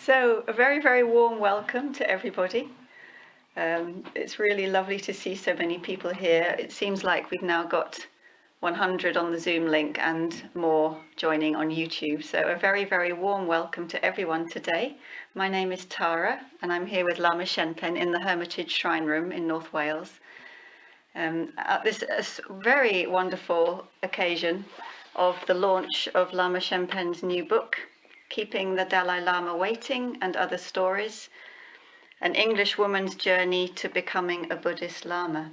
So, a very, very warm welcome to everybody. It's really lovely to see so many people here. It seems like we've now got 100 on the Zoom link and more joining on YouTube. So, a very, very warm welcome to everyone today. My name is Tara, and I'm here with Lama Shenpen in the Hermitage Shrine Room in North Wales. At this very wonderful occasion of the launch of Lama Shenpen's new book, Keeping the Dalai Lama Waiting and Other Stories, An English Woman's Journey to Becoming a Buddhist Lama.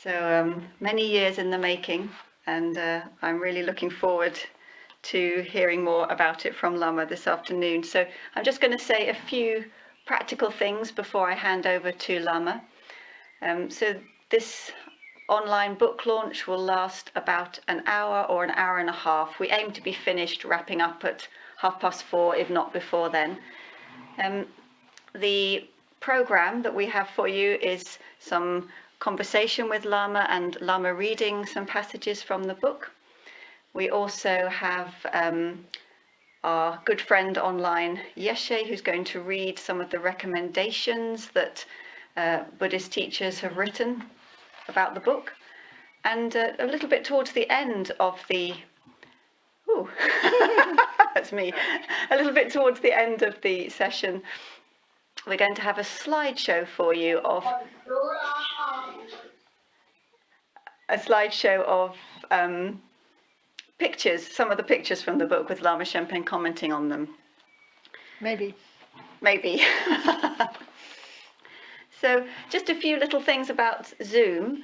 So many years in the making, and I'm really looking forward to hearing more about it from Lama this afternoon. So I'm just going to say a few practical things before I hand over to Lama. So this online book launch will last about an hour or an hour and a half. We aim to be finished wrapping up at 4:30, if not before then. The program that we have for you is some conversation with Lama and Lama reading some passages from the book. We also have our good friend online, Yeshe, who's going to read some of the recommendations that Buddhist teachers have written about the book. And a little bit towards the end of the... Ooh, that's me. A little bit towards the end of the session, we're going to have a slideshow for you of... pictures, some of the pictures from the book with Lama Shenpen commenting on them. Maybe. So just a few little things about Zoom.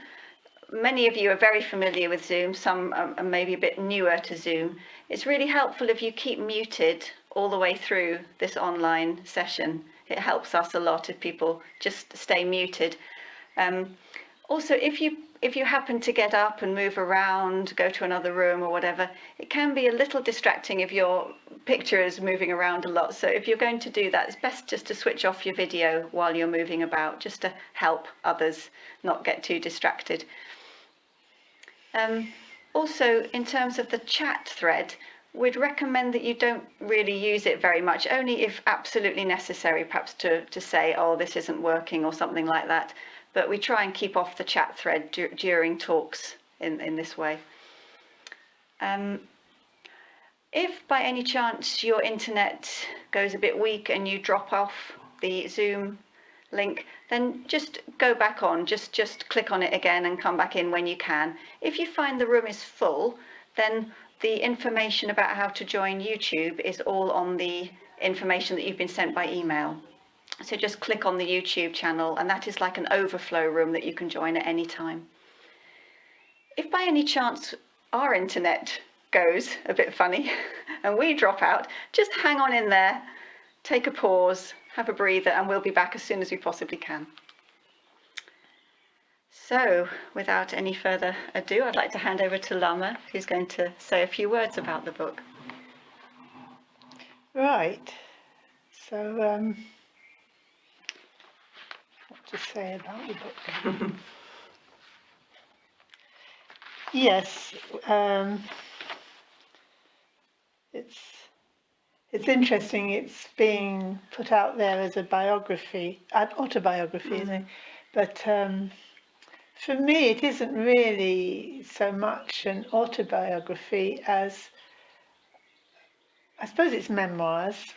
Many of you are very familiar with Zoom, some are maybe a bit newer to Zoom. It's really helpful if you keep muted all the way through this online session. It helps us a lot if people just stay muted. Also, if you happen to get up and move around, go to another room or whatever, it can be a little distracting if your picture is moving around a lot. So if you're going to do that, it's best just to switch off your video while you're moving about, just to help others not get too distracted. Also, in terms of the chat thread, we'd recommend that you don't really use it very much, only if absolutely necessary, perhaps to say, oh, this isn't working or something like that. But we try and keep off the chat thread during talks in this way. If by any chance your internet goes a bit weak and you drop off the Zoom link, then just go back on, just click on it again and come back in when you can. If you find the room is full, then the information about how to join YouTube is all on the information that you've been sent by email. So just click on the YouTube channel, and that is like an overflow room that you can join at any time. If by any chance our internet goes a bit funny and we drop out, just hang on in there, take a pause, have a breather, and we'll be back as soon as we possibly can. So, without any further ado, I'd like to hand over to Lama, who's going to say a few words about the book. Right. So, what to say about the book? Yes, it's interesting. It's being put out there as a biography, an autobiography, isn't it? But for me, it isn't really so much an autobiography as, I suppose, it's memoirs,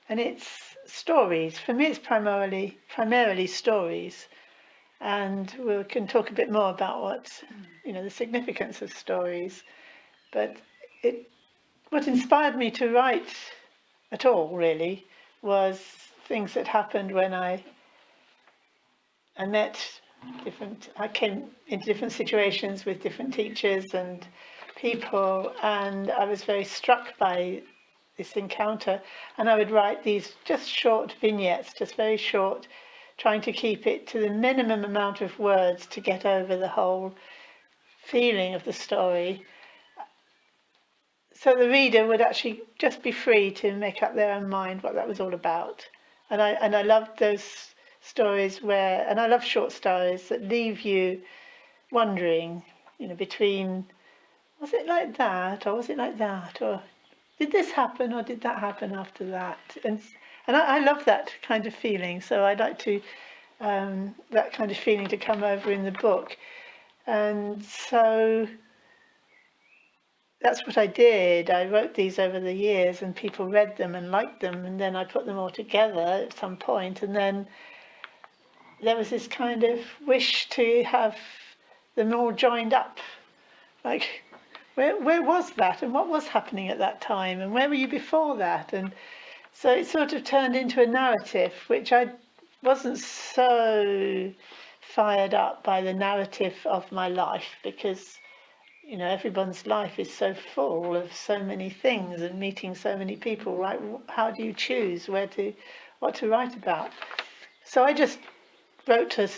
and it's stories. For me, it's primarily stories, and we can talk a bit more about what the significance of stories. But what inspired me to write at all really was things that happened when I came into different situations with different teachers and people, and I was very struck by this encounter, and I would write these just short vignettes, just very short, trying to keep it to the minimum amount of words to get over the whole feeling of the story, so the reader would actually just be free to make up their own mind what that was all about. And I loved those stories and I love short stories that leave you wondering, between, was it like that, or was it like that, or did this happen or did that happen after that? And I love that kind of feeling. So I'd like to that kind of feeling to come over in the book. And so that's what I did. I wrote these over the years, and people read them and liked them, and then I put them all together at some point, and then there was this kind of wish to have them all joined up. Like, where was that, and what was happening at that time, and where were you before that? And so it sort of turned into a narrative, which I wasn't so fired up by the narrative of my life, because everyone's life is so full of so many things and meeting so many people, right? How do you choose what to write about? So I just wrote a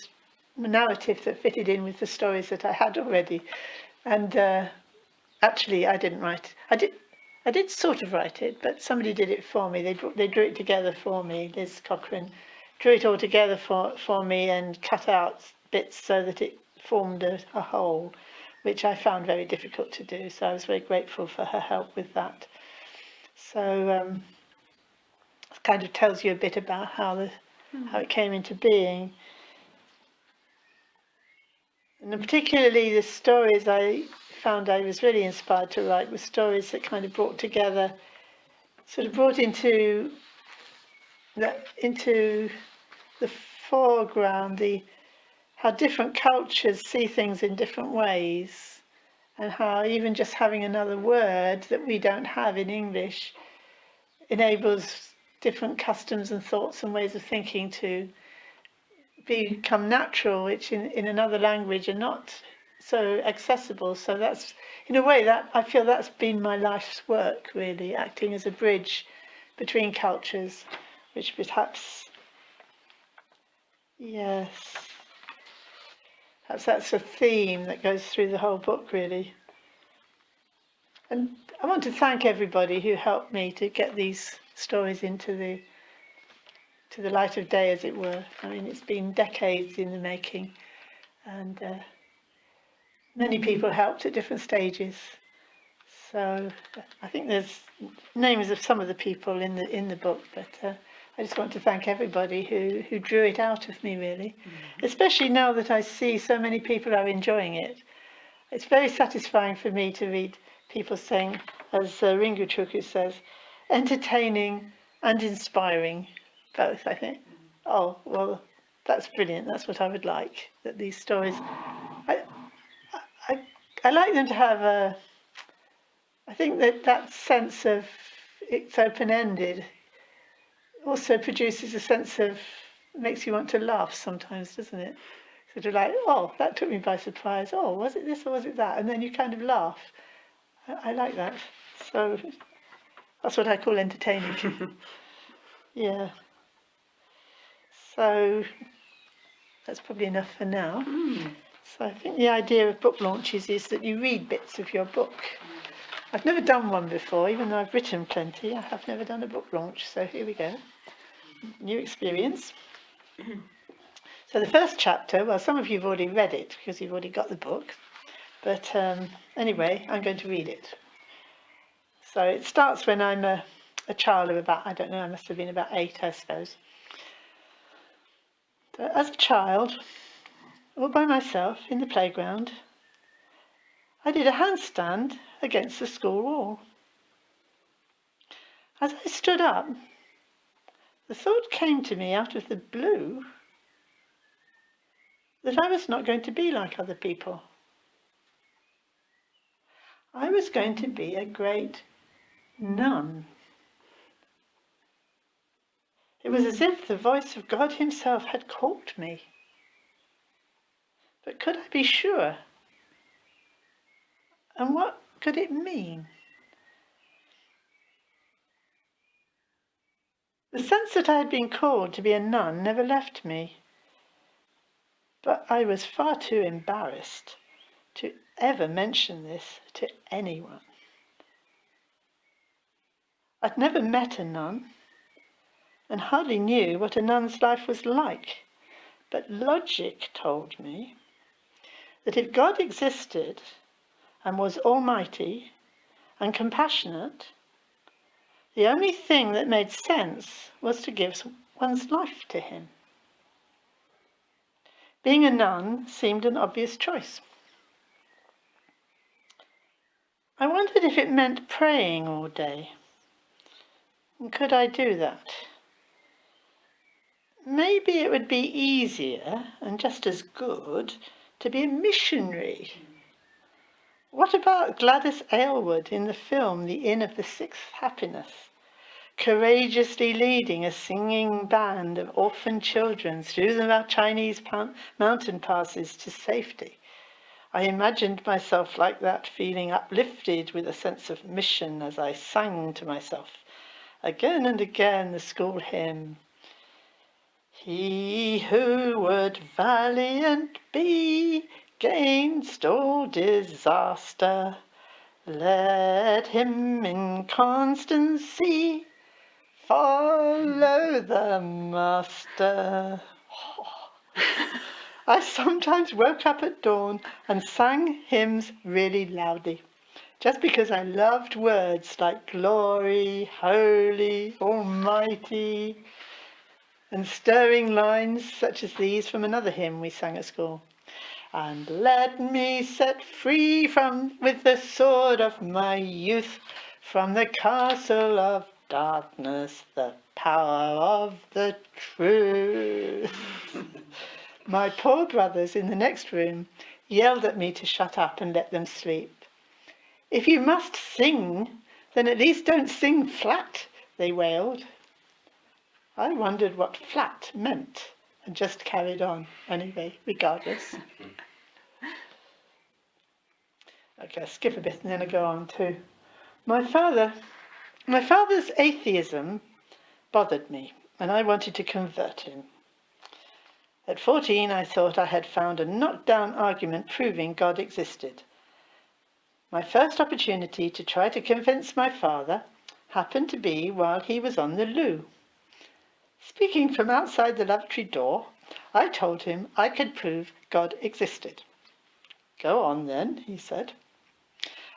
narrative that fitted in with the stories that I had already. And actually, I didn't write it. I did sort of write it, but somebody did it for me. They drew it together for me. Liz Cochrane drew it all together for me and cut out bits so that it formed a whole, which I found very difficult to do. So I was very grateful for her help with that. So it kind of tells you a bit about how it came into being. And particularly the stories I found I was really inspired to write were stories that kind of brought into the foreground how different cultures see things in different ways, and how even just having another word that we don't have in English enables different customs and thoughts and ways of thinking to become natural, which in another language are not so accessible. So that's, in a way, that I feel that's been my life's work, really, acting as a bridge between cultures, which perhaps, yes, perhaps that's a theme that goes through the whole book, really. And I want to thank everybody who helped me to get these stories into the light of day, as it were. I mean, it's been decades in the making, and many people helped at different stages. So I think there's names of some of the people in the book, but I just want to thank everybody who drew it out of me, really. Especially now that I see so many people are enjoying it. It's very satisfying for me to read people saying, as Ringu Chuku says, entertaining and inspiring, both, I think. Oh, well, that's brilliant. That's what I would like, that these stories... I like them to have I think that sense of it's open-ended also produces a sense of, makes you want to laugh sometimes, doesn't it? Sort of like, oh, that took me by surprise. Oh, was it this or was it that? And then you kind of laugh. I like that. So that's what I call entertaining. Yeah. So that's probably enough for now. So I think the idea of book launches is that you read bits of your book. I've never done one before, even though I've written plenty. I have never done a book launch, so here we go. New experience. So the first chapter, well, some of you have already read it because you've already got the book. But anyway, I'm going to read it. So it starts when I'm a child of about, I don't know, I must have been about 8, I suppose. So as a child, all by myself in the playground, I did a handstand against the school wall. As I stood up, the thought came to me out of the blue that I was not going to be like other people. I was going to be a great nun. It was as if the voice of God himself had called me. But could I be sure? And what could it mean? The sense that I had been called to be a nun never left me, but I was far too embarrassed to ever mention this to anyone. I'd never met a nun and hardly knew what a nun's life was like, but logic told me that if God existed and was almighty and compassionate, The only thing that made sense was to give one's life to him. Being a nun seemed an obvious choice. I wondered if it meant praying all day. And could I do that? Maybe it would be easier and just as good to be a missionary. What about Gladys Aylward in the film The Inn of the Sixth Happiness, courageously leading a singing band of orphan children through the Chinese mountain passes to safety? I imagined myself like that, feeling uplifted with a sense of mission as I sang to myself again and again the school hymn. He who would valiant be 'gainst all disaster, let him in constancy follow the master. I sometimes woke up at dawn and sang hymns really loudly, just because I loved words like glory, holy, almighty, and stirring lines such as these from another hymn we sang at school. And let me set free with the sword of my youth, from the castle of darkness, the power of the truth. My poor brothers in the next room yelled at me to shut up and let them sleep. If you must sing, then at least don't sing flat, they wailed. I wondered what flat meant and just carried on anyway, regardless. Okay, I'll skip a bit and then I'll go on to my father's atheism bothered me, and I wanted to convert him. At 14, I thought I had found a knockdown argument proving God existed. My first opportunity to try to convince my father happened to be while he was on the loo. Speaking from outside the lavatory door, I told him I could prove God existed. Go on then, he said.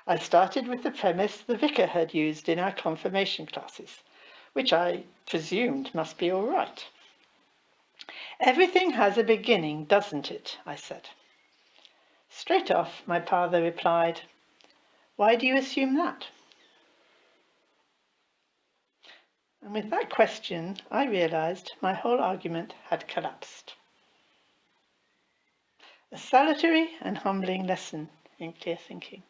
I started with the premise the vicar had used in our confirmation classes, which I presumed must be all right. Everything has a beginning, doesn't it? I said. Straight off, my father replied, why do you assume that? And with that question, I realized my whole argument had collapsed. A salutary and humbling lesson in clear thinking.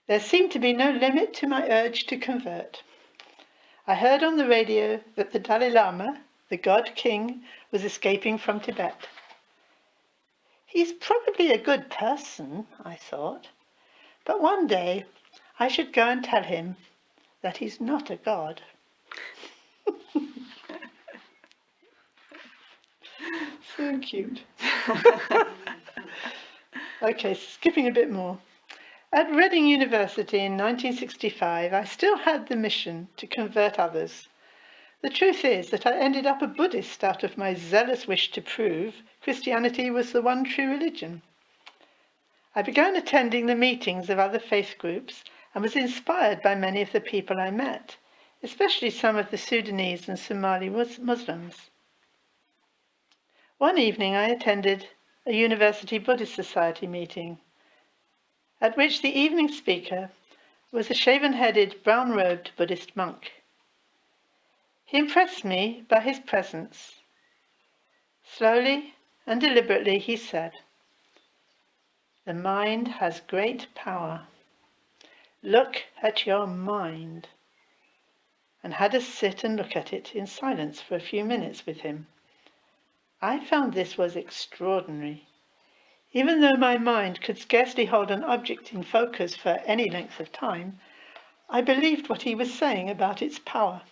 There seemed to be no limit to my urge to convert. I heard on the radio that the Dalai Lama, the God King, was escaping from Tibet. He's probably a good person, I thought, but one day I should go and tell him that he's not a god. So cute. Okay, skipping a bit more. At Reading University in 1965, I still had the mission to convert others. The truth is that I ended up a Buddhist out of my zealous wish to prove Christianity was the one true religion. I began attending the meetings of other faith groups and was inspired by many of the people I met, especially some of the Sudanese and Somali Muslims. One evening I attended a University Buddhist Society meeting, at which the evening speaker was a shaven-headed, brown-robed Buddhist monk. He impressed me by his presence. Slowly and deliberately he said, "The mind has great power. Look at your mind," and had us sit and look at it in silence for a few minutes with him. I found this was extraordinary. Even though my mind could scarcely hold an object in focus for any length of time, I believed what he was saying about its power.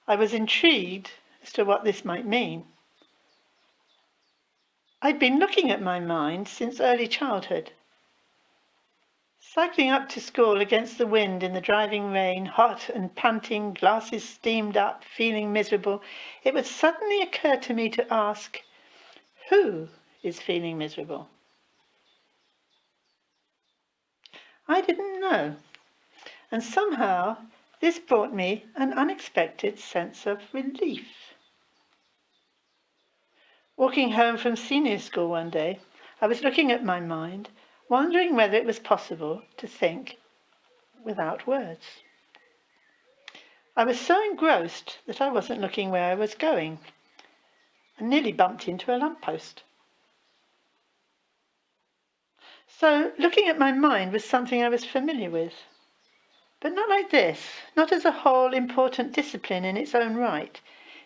I was intrigued as to what this might mean. I'd been looking at my mind since early childhood. Cycling up to school against the wind in the driving rain, hot and panting, glasses steamed up, feeling miserable, it would suddenly occur to me to ask, who is feeling miserable? I didn't know, and somehow This brought me an unexpected sense of relief. Walking home from senior school one day, I was looking at my mind, wondering whether it was possible to think without words. I was so engrossed that I wasn't looking where I was going and nearly bumped into a lamppost. So looking at my mind was something I was familiar with, but not like this, not as a whole important discipline in its own right,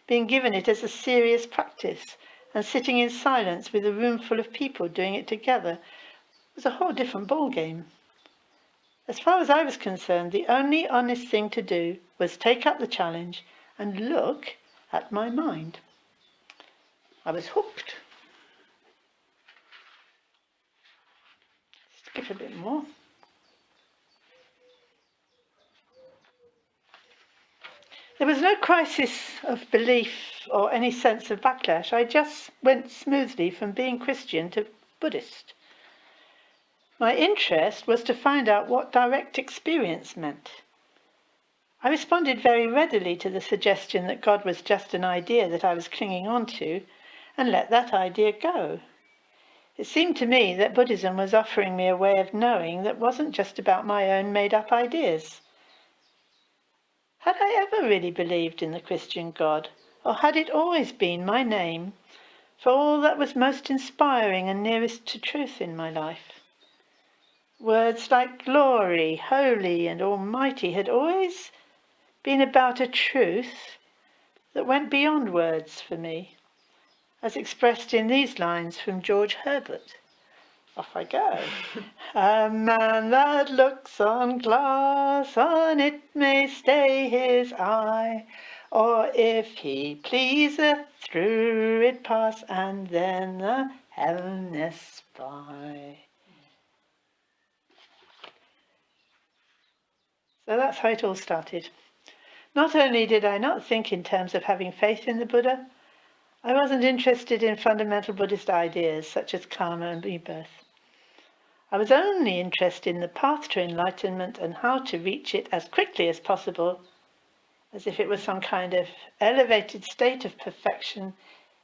being given it as a serious practice and sitting in silence with a room full of people doing it together was a whole different ballgame. As far as I was concerned, the only honest thing to do was take up the challenge and look at my mind. I was hooked. Skip a bit more. There was no crisis of belief or any sense of backlash. I just went smoothly from being Christian to Buddhist. My interest was to find out what direct experience meant. I responded very readily to the suggestion that God was just an idea that I was clinging on to, and let that idea go. It seemed to me that Buddhism was offering me a way of knowing that wasn't just about my own made-up ideas. Had I ever really believed in the Christian God, or had it always been my name for all that was most inspiring and nearest to truth in my life? Words like glory, holy, and almighty had always been about a truth that went beyond words for me, as expressed in these lines from George Herbert. Off I go. A man that looks on glass, on it may stay his eye, or if he pleaseth through it pass, and then the heaven spy. So that's how it all started. Not only did I not think in terms of having faith in the Buddha, I wasn't interested in fundamental Buddhist ideas such as karma and rebirth. I was only interested in the path to enlightenment and how to reach it as quickly as possible, as if it was some kind of elevated state of perfection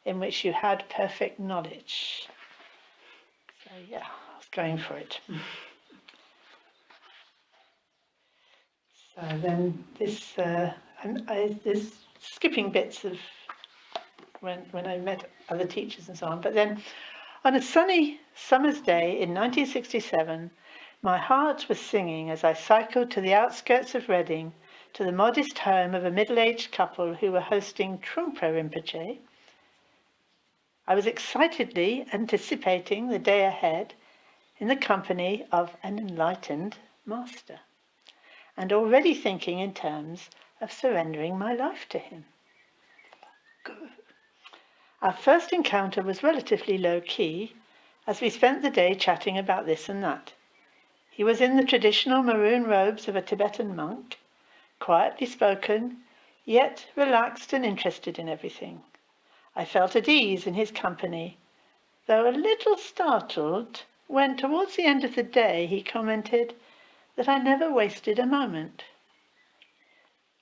in which you had perfect knowledge. So yeah, I was going for it. So then this skipping bits of when I met other teachers and so on. But then on a sunny summer's day in 1967, my heart was singing as I cycled to the outskirts of Reading to the modest home of a middle-aged couple who were hosting Trungpa Rinpoche. I was excitedly anticipating the day ahead in the company of an enlightened master, and already thinking in terms of surrendering my life to him. Good. Our first encounter was relatively low-key, as we spent the day chatting about this and that. He was in the traditional maroon robes of a Tibetan monk, quietly spoken, yet relaxed and interested in everything. I felt at ease in his company, though a little startled when, towards the end of the day, he commented that I never wasted a moment.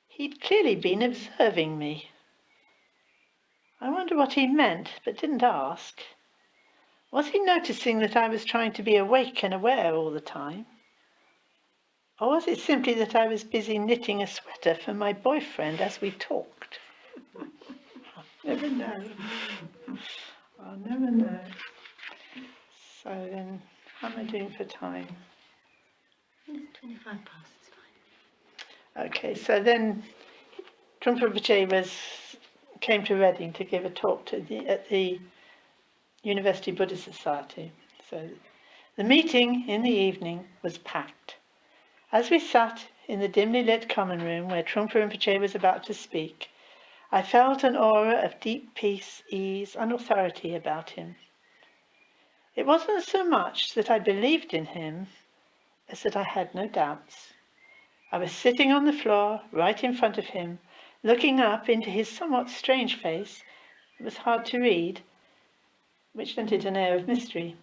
He'd clearly been observing me. I wonder what he meant, but didn't ask. Was he noticing that I was trying to be awake and aware all the time? Or was it simply that I was busy knitting a sweater for my boyfriend as we talked? I'll never know. I'll never know. So then, how am I doing for time? 25 past, it's fine. Okay, so then Trungpa Rinpoche came to Reading to give a talk at the University Buddhist Society. So the meeting in the evening was packed. As we sat in the dimly lit common room where Trungpa Rinpoche was about to speak, I felt an aura of deep peace, ease, and authority about him. It wasn't so much that I believed in him as that I had no doubts. I was sitting on the floor right in front of him, looking up into his somewhat strange face. It was hard to read, which lent it an air of mystery.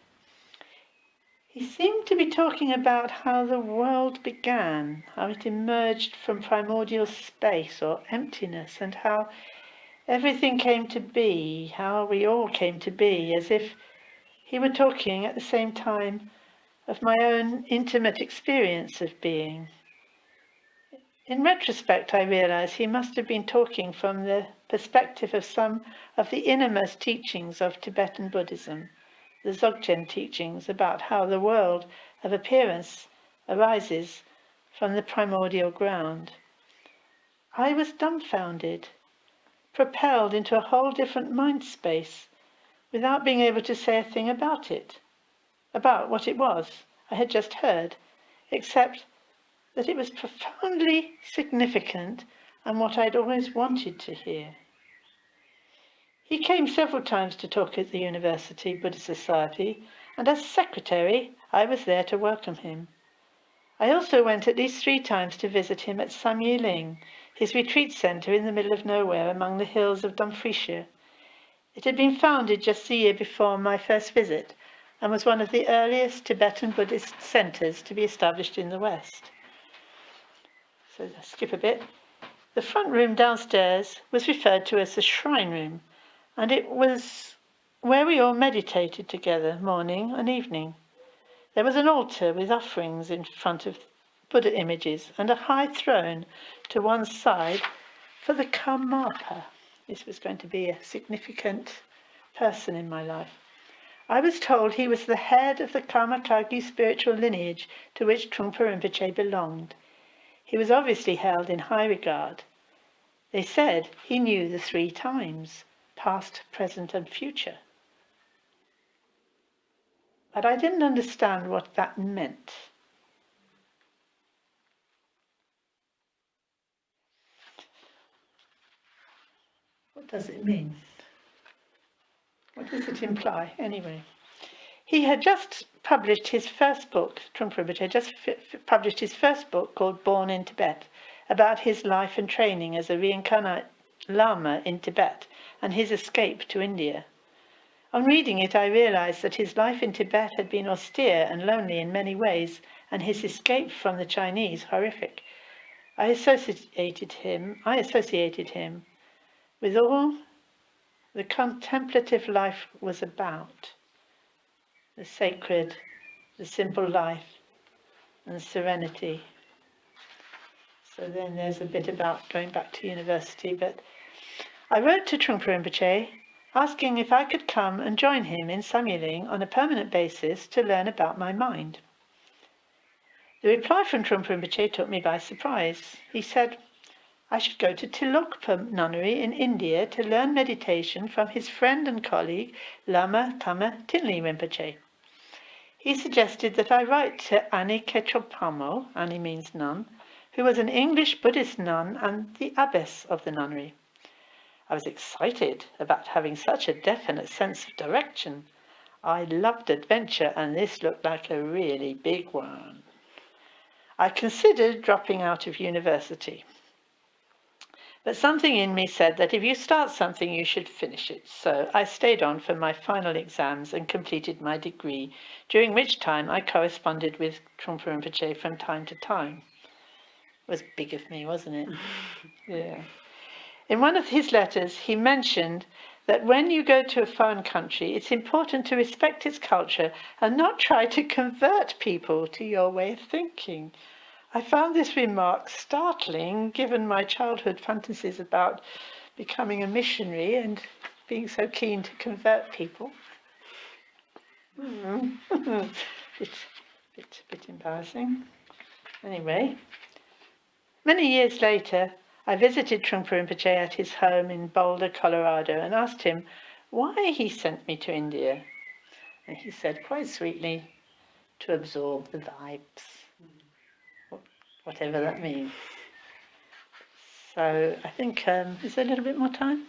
He seemed to be talking about how the world began, how it emerged from primordial space or emptiness, and how everything came to be, how we all came to be, as if he were talking at the same time of my own intimate experience of being. In retrospect, I realize he must have been talking from the perspective of some of the innermost teachings of Tibetan Buddhism, the Dzogchen teachings about how the world of appearance arises from the primordial ground. I was dumbfounded, propelled into a whole different mind space, without being able to say a thing about it, about what it was I had just heard, except that it was profoundly significant and what I'd always wanted to hear. He came several times to talk at the University Buddhist Society, and as secretary, I was there to welcome him. I also went at least 3 times to visit him at Samye Ling, his retreat centre in the middle of nowhere among the hills of Dumfriesshire. It had been founded just the year before my first visit, and was one of the earliest Tibetan Buddhist centres to be established in the West. So let's skip a bit. The front room downstairs was referred to as the shrine room, and it was where we all meditated together morning and evening. There was an altar with offerings in front of Buddha images and a high throne to one side for the Karmapa. This was going to be a significant person in my life. I was told he was the head of the Karmakagi spiritual lineage to which Trungpa Rinpoche belonged. He was obviously held in high regard. They said he knew the 3 times, past, present, and future. But I didn't understand what that meant. What does it mean? What does it imply, anyway? He had just published his first book, Trungpa Rinpoche just published his first book called Born in Tibet, about his life and training as a reincarnate Lama in Tibet and his escape to India. On reading it, I realized that his life in Tibet had been austere and lonely in many ways, and his escape from the Chinese horrific. I associated him with all the contemplative life was about, the sacred, the simple life, and serenity. So then there's a bit about going back to university, but I wrote to Trungpa Rinpoche asking if I could come and join him in Samye Ling on a permanent basis to learn about my mind. The reply from Trungpa Rinpoche took me by surprise. He said I should go to Tilokpa nunnery in India to learn meditation from his friend and colleague Lama Tama Tinli Rinpoche. He suggested that I write to Annie Kechopamo, Annie means nun, who was an English Buddhist nun and the abbess of the nunnery. I was excited about having such a definite sense of direction. I loved adventure, and this looked like a really big one. I considered dropping out of university. But something in me said that if you start something, you should finish it. So I stayed on for my final exams and completed my degree, during which time I corresponded with Trungpa Rinpoche from time to time. It was big of me, wasn't it? Yeah. In one of his letters, he mentioned that when you go to a foreign country, it's important to respect its culture and not try to convert people to your way of thinking. I found this remark startling, given my childhood fantasies about becoming a missionary and being so keen to convert people. bit embarrassing. Anyway, many years later, I visited Trungpa Rinpoche at his home in Boulder, Colorado, and asked him why he sent me to India. And he said quite sweetly, to absorb the vibes, whatever that means. So I think, is there a little bit more time?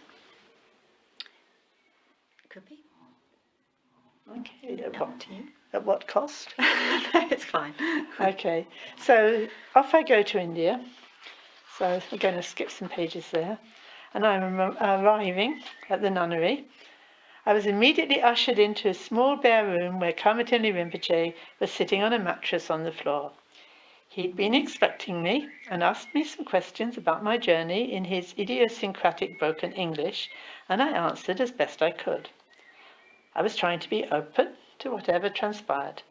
Could be. Okay, at what cost? No, it's fine. Okay, so off I go to India. So we're going to skip some pages there. And I'm arriving at the nunnery. I was immediately ushered into a small bare room where Kamatini Rinpoche was sitting on a mattress on the floor. He'd been expecting me and asked me some questions about my journey in his idiosyncratic broken English, and I answered as best I could. I was trying to be open to whatever transpired.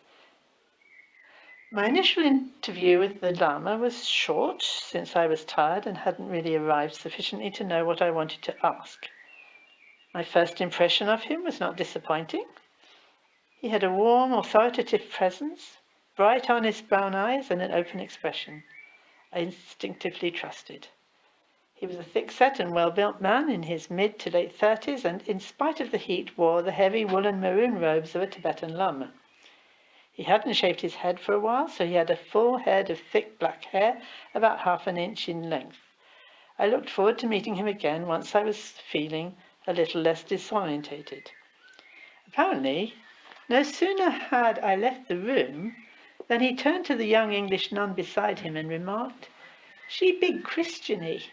My initial interview with the Lama was short, since I was tired and hadn't really arrived sufficiently to know what I wanted to ask. My first impression of him was not disappointing. He had a warm, authoritative presence, bright, honest brown eyes, and an open expression. I instinctively trusted. He was a thick-set and well-built man in his mid to late 30s, and in spite of the heat wore the heavy woolen maroon robes of a Tibetan Lama. He hadn't shaved his head for a while, so he had a full head of thick black hair, about half an inch in length. I looked forward to meeting him again once I was feeling a little less disorientated. Apparently, no sooner had I left the room than he turned to the young English nun beside him and remarked, "She big Christiany."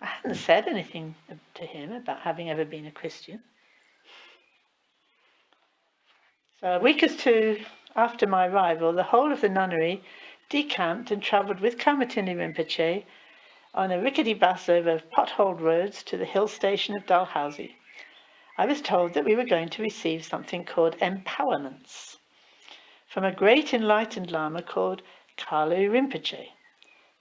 I hadn't said anything to him about having ever been a Christian. So a week or two after my arrival, the whole of the nunnery decamped and travelled with Kamatini Rinpoche on a rickety bus over potholed roads to the hill station of Dalhousie. I was told that we were going to receive something called empowerments from a great enlightened Lama called Kalu Rinpoche.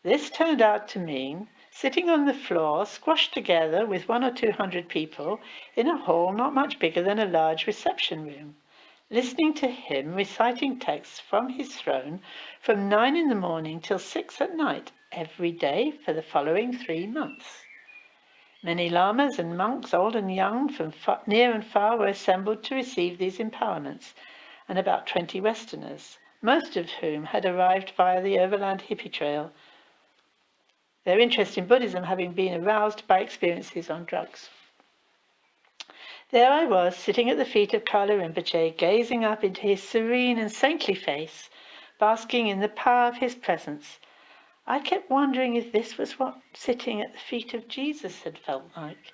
This turned out to mean sitting on the floor, squashed together with 100 or 200 people in a hall not much bigger than a large reception room, listening to him reciting texts from his throne from 9 in the morning till 6 at night every day for the following 3 months. Many lamas and monks, old and young, from near and far, were assembled to receive these empowerments, and about 20 Westerners, most of whom had arrived via the overland hippie trail, their interest in Buddhism having been aroused by experiences on drugs. There I was, sitting at the feet of Kalu Rinpoche, gazing up into his serene and saintly face, basking in the power of his presence. I kept wondering if this was what sitting at the feet of Jesus had felt like.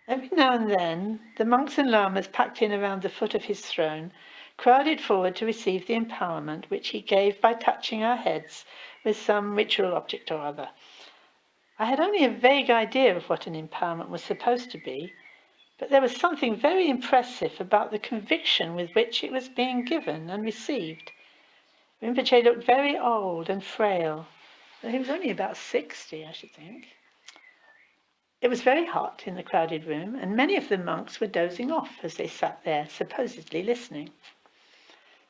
Every now and then, the monks and lamas packed in around the foot of his throne crowded forward to receive the empowerment which he gave by touching our heads with some ritual object or other. I had only a vague idea of what an empowerment was supposed to be, but there was something very impressive about the conviction with which it was being given and received. Rinpoche looked very old and frail. He was only about 60, I should think. It was very hot in the crowded room, and many of the monks were dozing off as they sat there, supposedly listening.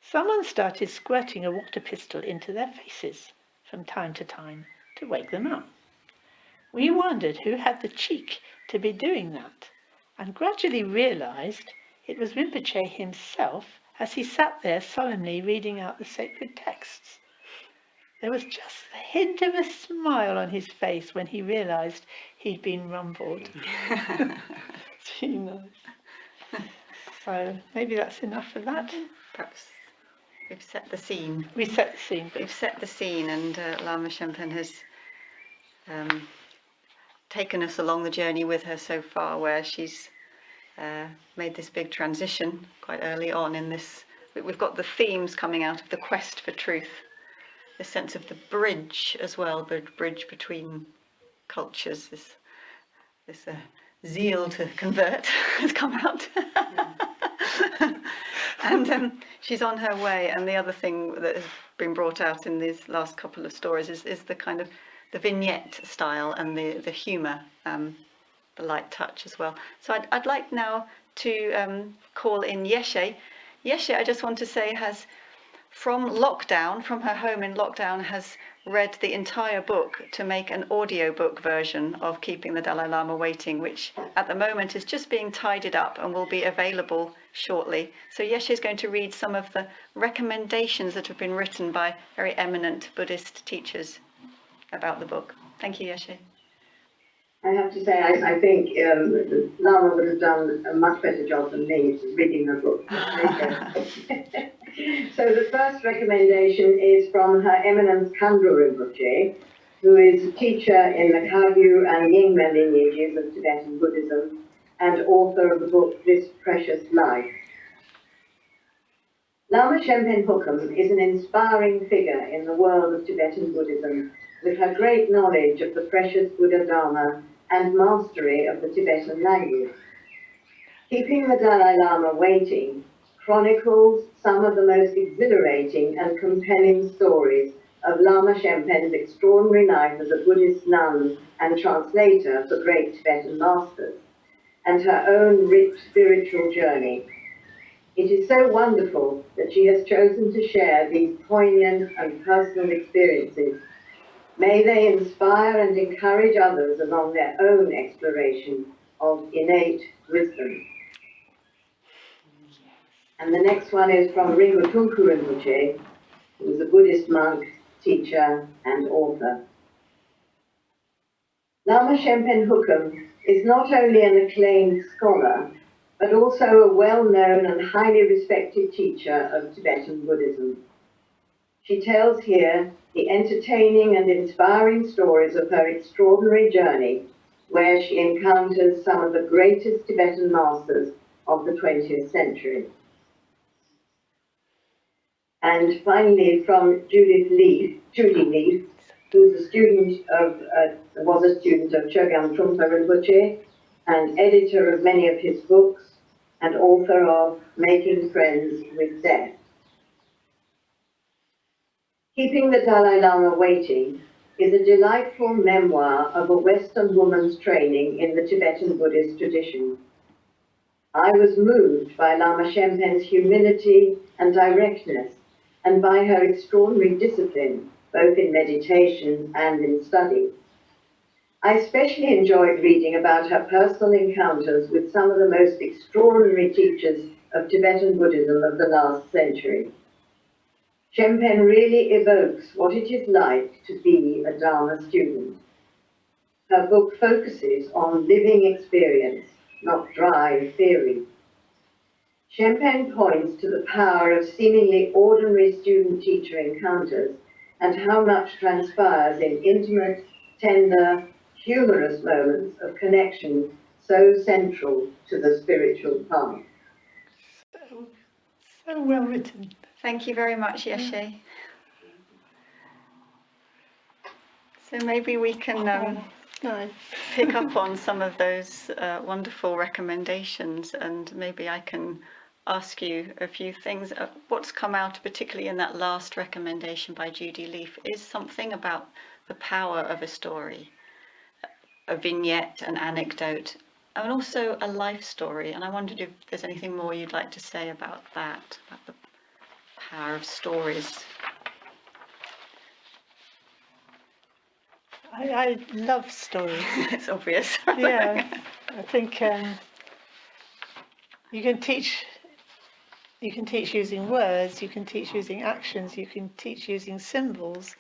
Someone started squirting a water pistol into their faces from time to time to wake them up. We wondered who had the cheek to be doing that, and gradually realized it was Rinpoche himself as he sat there solemnly reading out the sacred texts. There was just the hint of a smile on his face when he realized he'd been rumbled. It's really nice. So maybe that's enough of that. Perhaps we've set the scene. We set the scene. We've set the scene, and Lama Shenpen has taken us along the journey with her so far, where she's made this big transition quite early on in this. We've got the themes coming out of the quest for truth, the sense of the bridge as well, the bridge between cultures, this zeal to convert has come out. And she's on her way, and the other thing that has been brought out in these last couple of stories is the kind of the vignette style and the humour, the light touch as well. So I'd like now to call in Yeshe. Yeshe, I just want to say, has from her home in lockdown, has read the entire book to make an audiobook version of Keeping the Dalai Lama Waiting, which at the moment is just being tidied up and will be available shortly. So Yeshe is going to read some of the recommendations that have been written by very eminent Buddhist teachers about the book. Thank you, Yeshe. I have to say, I think Lama would have done a much better job than me reading her book. So the first recommendation is from Her Eminence Khandro Rinpoche, who is a teacher in the Kagyu and Nyingma lineages of Tibetan Buddhism, and author of the book This Precious Life. Lama Shenpen Hukum is an inspiring figure in the world of Tibetan Buddhism, with her great knowledge of the precious Buddha Dharma and mastery of the Tibetan language. Keeping the Dalai Lama Waiting chronicles some of the most exhilarating and compelling stories of Lama Shenpen's extraordinary life as a Buddhist nun and translator for great Tibetan masters, and her own rich spiritual journey. It is so wonderful that she has chosen to share these poignant and personal experiences. May they inspire and encourage others along their own exploration of innate wisdom. And the next one is from Rinpo Tunku Rinpoche, who is a Buddhist monk, teacher, and author. Lama Shenpen Hukum is not only an acclaimed scholar, but also a well-known and highly respected teacher of Tibetan Buddhism. She tells here the entertaining and inspiring stories of her extraordinary journey, where she encounters some of the greatest Tibetan masters of the 20th century. And finally, from Judy Leaf, who's was a student of Chogyam Trungpa Rinpoche and editor of many of his books and author of Making Friends with Death. Keeping the Dalai Lama Waiting is a delightful memoir of a Western woman's training in the Tibetan Buddhist tradition. I was moved by Lama Shenpen's humility and directness, and by her extraordinary discipline, both in meditation and in study. I especially enjoyed reading about her personal encounters with some of the most extraordinary teachers of Tibetan Buddhism of the last century. Shenpen really evokes what it is like to be a Dharma student. Her book focuses on living experience, not dry theory. Shenpen points to the power of seemingly ordinary student-teacher encounters and how much transpires in intimate, tender, humorous moments of connection so central to the spiritual path. So well written. Thank you very much, Yeshe. So maybe we can Nice. pick up on some of those wonderful recommendations, and maybe I can ask you a few things. What's come out, particularly in that last recommendation by Judy Leaf, is something about the power of a story, a vignette, an anecdote, and also a life story. And I wondered if there's anything more you'd like to say about that, about the power of stories. I love stories. It's obvious. Yeah, I think you can teach using words, you can teach using actions, you can teach using symbols,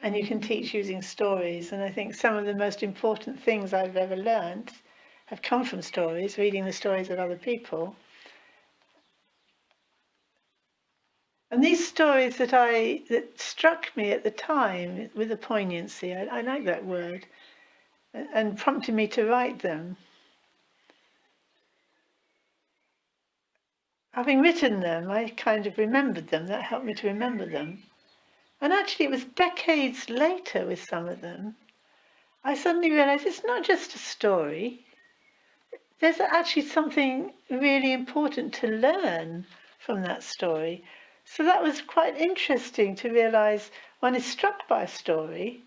and you can teach using stories. And I think some of the most important things I've ever learned have come from stories, reading the stories of other people. And these stories that struck me at the time with a poignancy, I like that word, and prompted me to write them. Having written them, I kind of remembered them. That helped me to remember them. And actually, it was decades later with some of them, I suddenly realized it's not just a story. There's actually something really important to learn from that story. So that was quite interesting to realize one is struck by a story,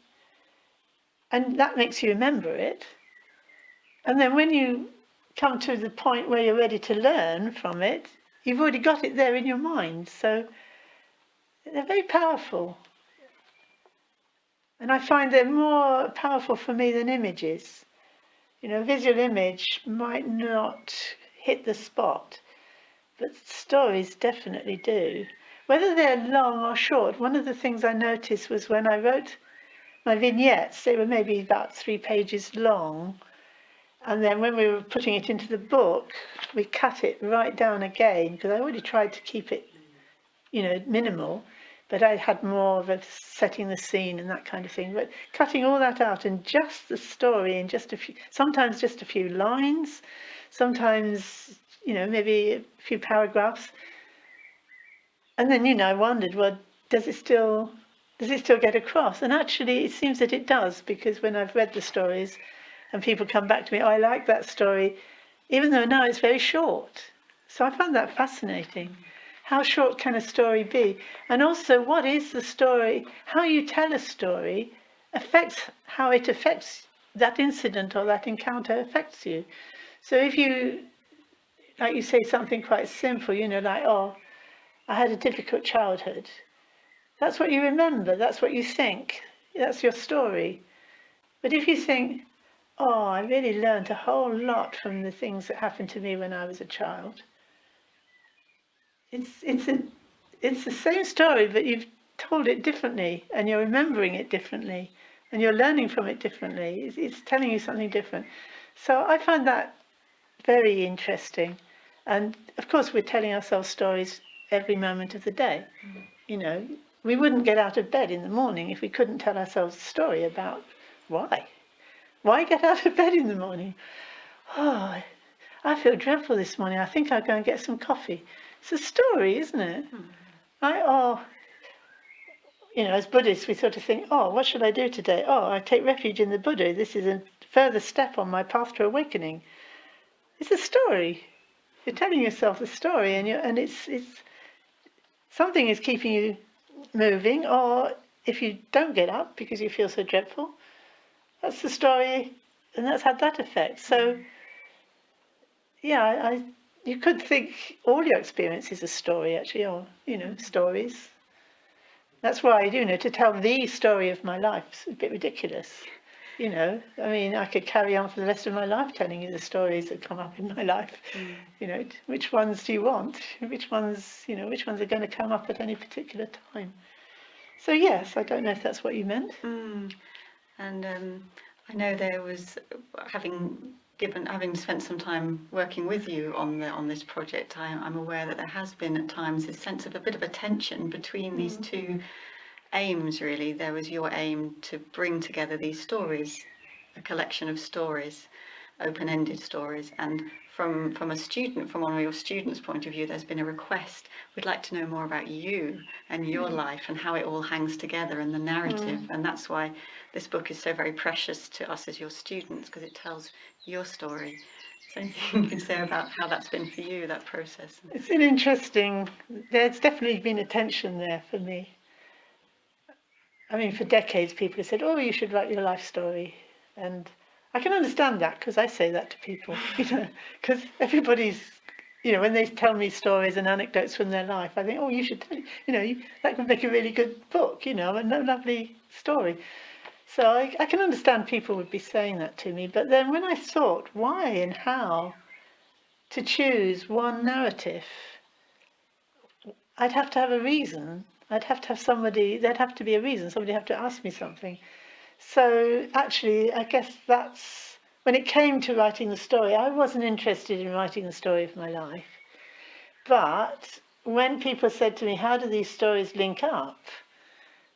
and that makes you remember it. And then when you come to the point where you're ready to learn from it, you've already got it there in your mind. So they're very powerful. And I find they're more powerful for me than images. You know, a visual image might not hit the spot, but stories definitely do. Whether they're long or short, one of the things I noticed was when I wrote my vignettes, they were maybe about 3 pages long. And then when we were putting it into the book, we cut it right down again, because I already tried to keep it, minimal. but I had more of a setting the scene and that kind of thing. But cutting all that out and just the story and just a few, sometimes just a few lines, sometimes, maybe a few paragraphs. And then, I wondered, well, does it still get across? And actually, it seems that it does, because when I've read the stories and people come back to me, oh, I like that story, even though now it's very short. So I found that fascinating. How short can a story be? And also, what is the story? How you tell a story affects how it affects that incident or that encounter affects you. So if you, like you say something quite simple, like, oh, I had a difficult childhood. That's what you remember. That's what you think. That's your story. But if you think, oh, I really learned a whole lot from the things that happened to me when I was a child. It's the same story, but you've told it differently, and you're remembering it differently, and you're learning from it differently. It's telling you something different. So I find that very interesting. And of course, we're telling ourselves stories every moment of the day. We wouldn't get out of bed in the morning if we couldn't tell ourselves a story about why. Why get out of bed in the morning? Oh, I feel dreadful this morning. I think I'll go and get some coffee. It's a story, isn't it? As Buddhists, we sort of think, oh, what should I do today? Oh, I take refuge in the Buddha. This is a further step on my path to awakening. It's a story. You're telling yourself the story, and it's something is keeping you moving. Or if you don't get up because you feel so dreadful, that's the story, and that's had that effect. So, yeah, you could think all your experience is a story, actually, or stories. That's why, to tell the story of my life is a bit ridiculous. I could carry on for the rest of my life telling you the stories that come up in my life. Which ones do you want? Which ones are going to come up at any particular time? So yes, I don't know if that's what you meant. And I know there was, having spent some time working with you on this project, I'm aware that there has been at times a sense of a bit of a tension between these two aims, really. There was your aim to bring together these stories, a collection of stories, open-ended stories, and from one of your students' point of view, there's been a request. We'd like to know more about you and your life and how it all hangs together and the narrative. And that's why this book is so very precious to us as your students, because it tells your story. Is there anything you can say about how that's been for you, that process? It's been interesting. There's definitely been a tension there for me. For decades, people have said, oh, you should write your life story. And I can understand that, because I say that to people, because everybody's, when they tell me stories and anecdotes from their life, I think, oh, you should tell, that could make a really good book, a lovely story. So I can understand people would be saying that to me. But then when I thought, why and how to choose one narrative, I'd have to have a reason. I'd have to have somebody, there'd have to be a reason. Somebody would have to ask me something. So actually, I guess that's, when it came to writing the story, I wasn't interested in writing the story of my life. But when people said to me, how do these stories link up?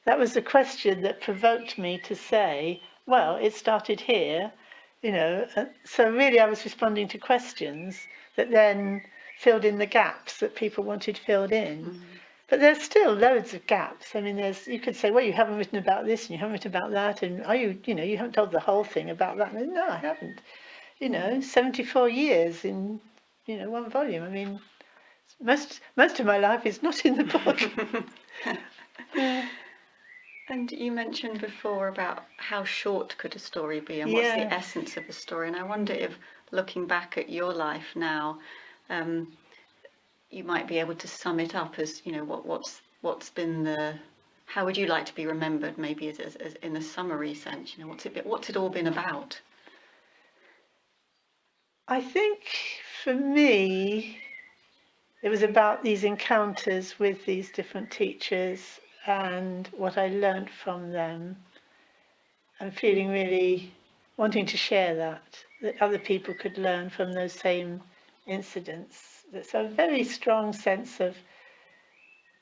That was the question that provoked me to say, well, it started here, So really I was responding to questions that then filled in the gaps that people wanted filled in. But there's still loads of gaps. You could say, well, you haven't written about this and you haven't written about that, and you haven't told the whole thing about that. No, I haven't. 74 years in, one volume. Most of my life is not in the book. And you mentioned before about how short could a story be and what's the essence of a story. And I wonder if, looking back at your life now, you might be able to sum it up as, what's been how would you like to be remembered, maybe as in a summary sense? What's it all been about? I think for me, it was about these encounters with these different teachers and what I learnt from them, and feeling really wanting to share that other people could learn from those same incidents. It's a very strong sense of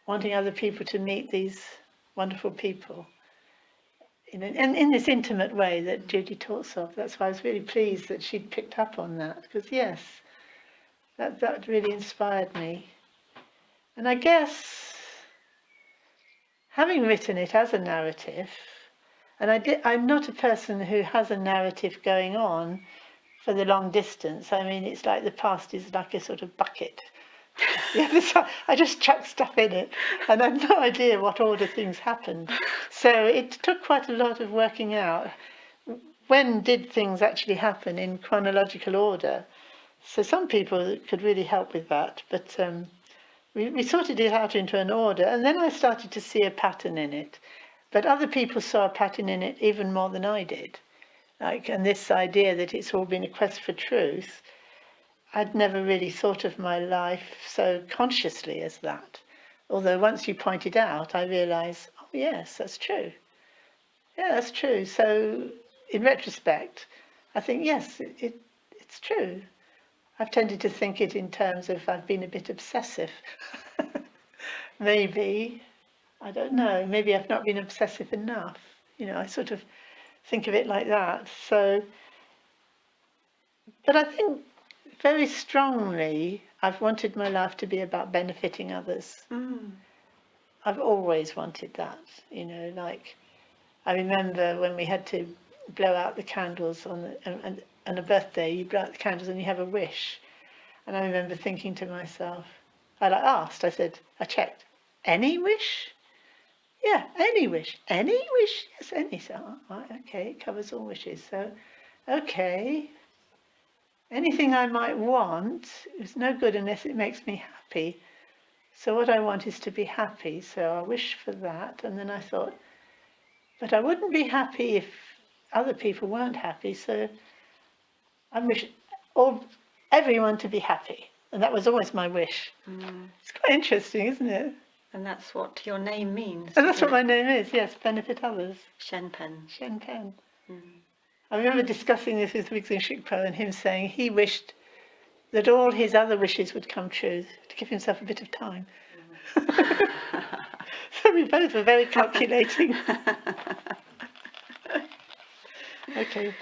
wanting other people to meet these wonderful people and in this intimate way that Judy talks of. That's why I was really pleased that she'd picked up on that, because yes, that really inspired me. And I guess having written it as a narrative, and I'm not a person who has a narrative going on for the long distance. I mean, it's like the past is like a sort of bucket. The other side, I just chuck stuff in it, and I have no idea what order things happened. So it took quite a lot of working out when did things actually happen in chronological order. So some people could really help with that, but we sorted it out into an order, and then I started to see a pattern in it. But other people saw a pattern in it even more than I did. And this idea that it's all been a quest for truth, I'd never really thought of my life so consciously as that. Although once you point it out, I realise, oh yes, that's true. Yeah, that's true. So in retrospect, I think, yes, it's true. I've tended to think it in terms of I've been a bit obsessive. Maybe, I don't know, maybe I've not been obsessive enough. I sort of think of it like that. So, but I think very strongly I've wanted my life to be about benefiting others. I've always wanted that, like I remember when we had to blow out the candles on a birthday, you blow out the candles and you have a wish. And I remember thinking to myself, I said, I checked, any wish? Yeah, any wish. Any wish? Yes, any. So, right, okay, it covers all wishes. So, okay, anything I might want is no good unless it makes me happy. So what I want is to be happy. So I wish for that. And then I thought, but I wouldn't be happy if other people weren't happy. So I wish everyone to be happy. And that was always my wish. It's quite interesting, isn't it? And that's what your name means. And that's what my name is, yes, benefit others. Shenpen. Shenpen. I remember discussing this with Wigzing Shikpo and him saying he wished that all his other wishes would come true, to give himself a bit of time. So we both were very calculating. Okay.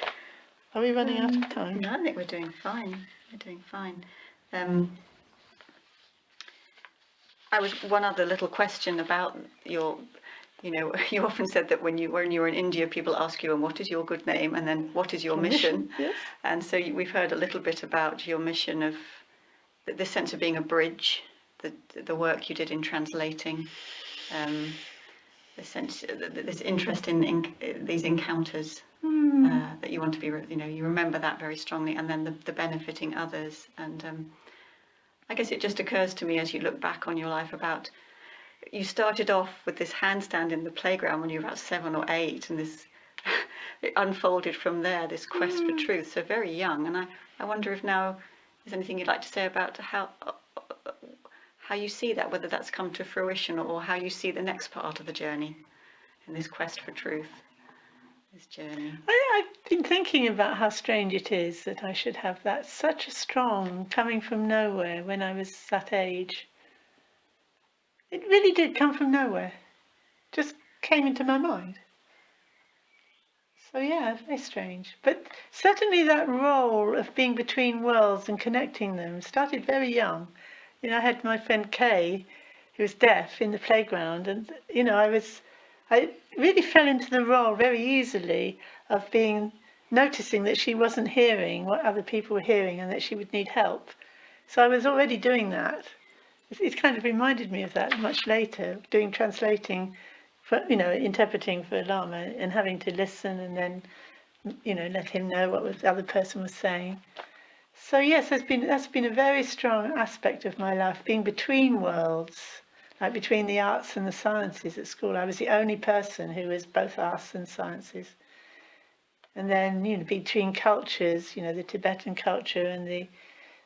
Are we running out of time? No, I think we're doing fine. We're doing fine. I was one other little question about your, you often said that when you were in India, people ask you, and what is your good name? And then what is your mission? Yes. And so we've heard a little bit about your mission of this sense of being a bridge, the work you did in translating, this interest in these encounters that you want to be, you remember that very strongly, and then the benefiting others. And I guess it just occurs to me as you look back on your life about, you started off with this handstand in the playground when you were about 7 or 8, and this it unfolded from there, this quest for truth, so very young. And I wonder if now there's anything you'd like to say about how you see that, whether that's come to fruition, or how you see the next part of the journey in this quest for truth, this journey. I've been thinking about how strange it is that I should have that such a strong coming from nowhere when I was that age. It really did come from nowhere. Just came into my mind. So yeah, very strange. But certainly that role of being between worlds and connecting them started very young. I had my friend Kay, who was deaf, in the playground, and I really fell into the role very easily of noticing that she wasn't hearing what other people were hearing and that she would need help. So I was already doing that. It kind of reminded me of that much later, doing translating, interpreting for Lama and having to listen and then, let him know what the other person was saying. So yes, that's been a very strong aspect of my life, being between worlds, like between the arts and the sciences at school. I was the only person who was both arts and sciences. And then, between cultures, the Tibetan culture and the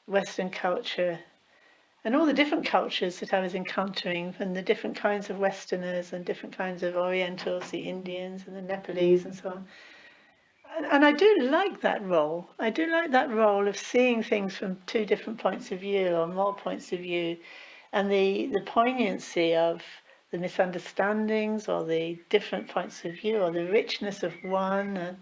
Western culture, and all the different cultures that I was encountering, and the different kinds of Westerners and different kinds of Orientals, the Indians and the Nepalese and so on. And I do like that role. I do like that role of seeing things from 2 different points of view or more points of view, and the poignancy of the misunderstandings or the different points of view or the richness of one. And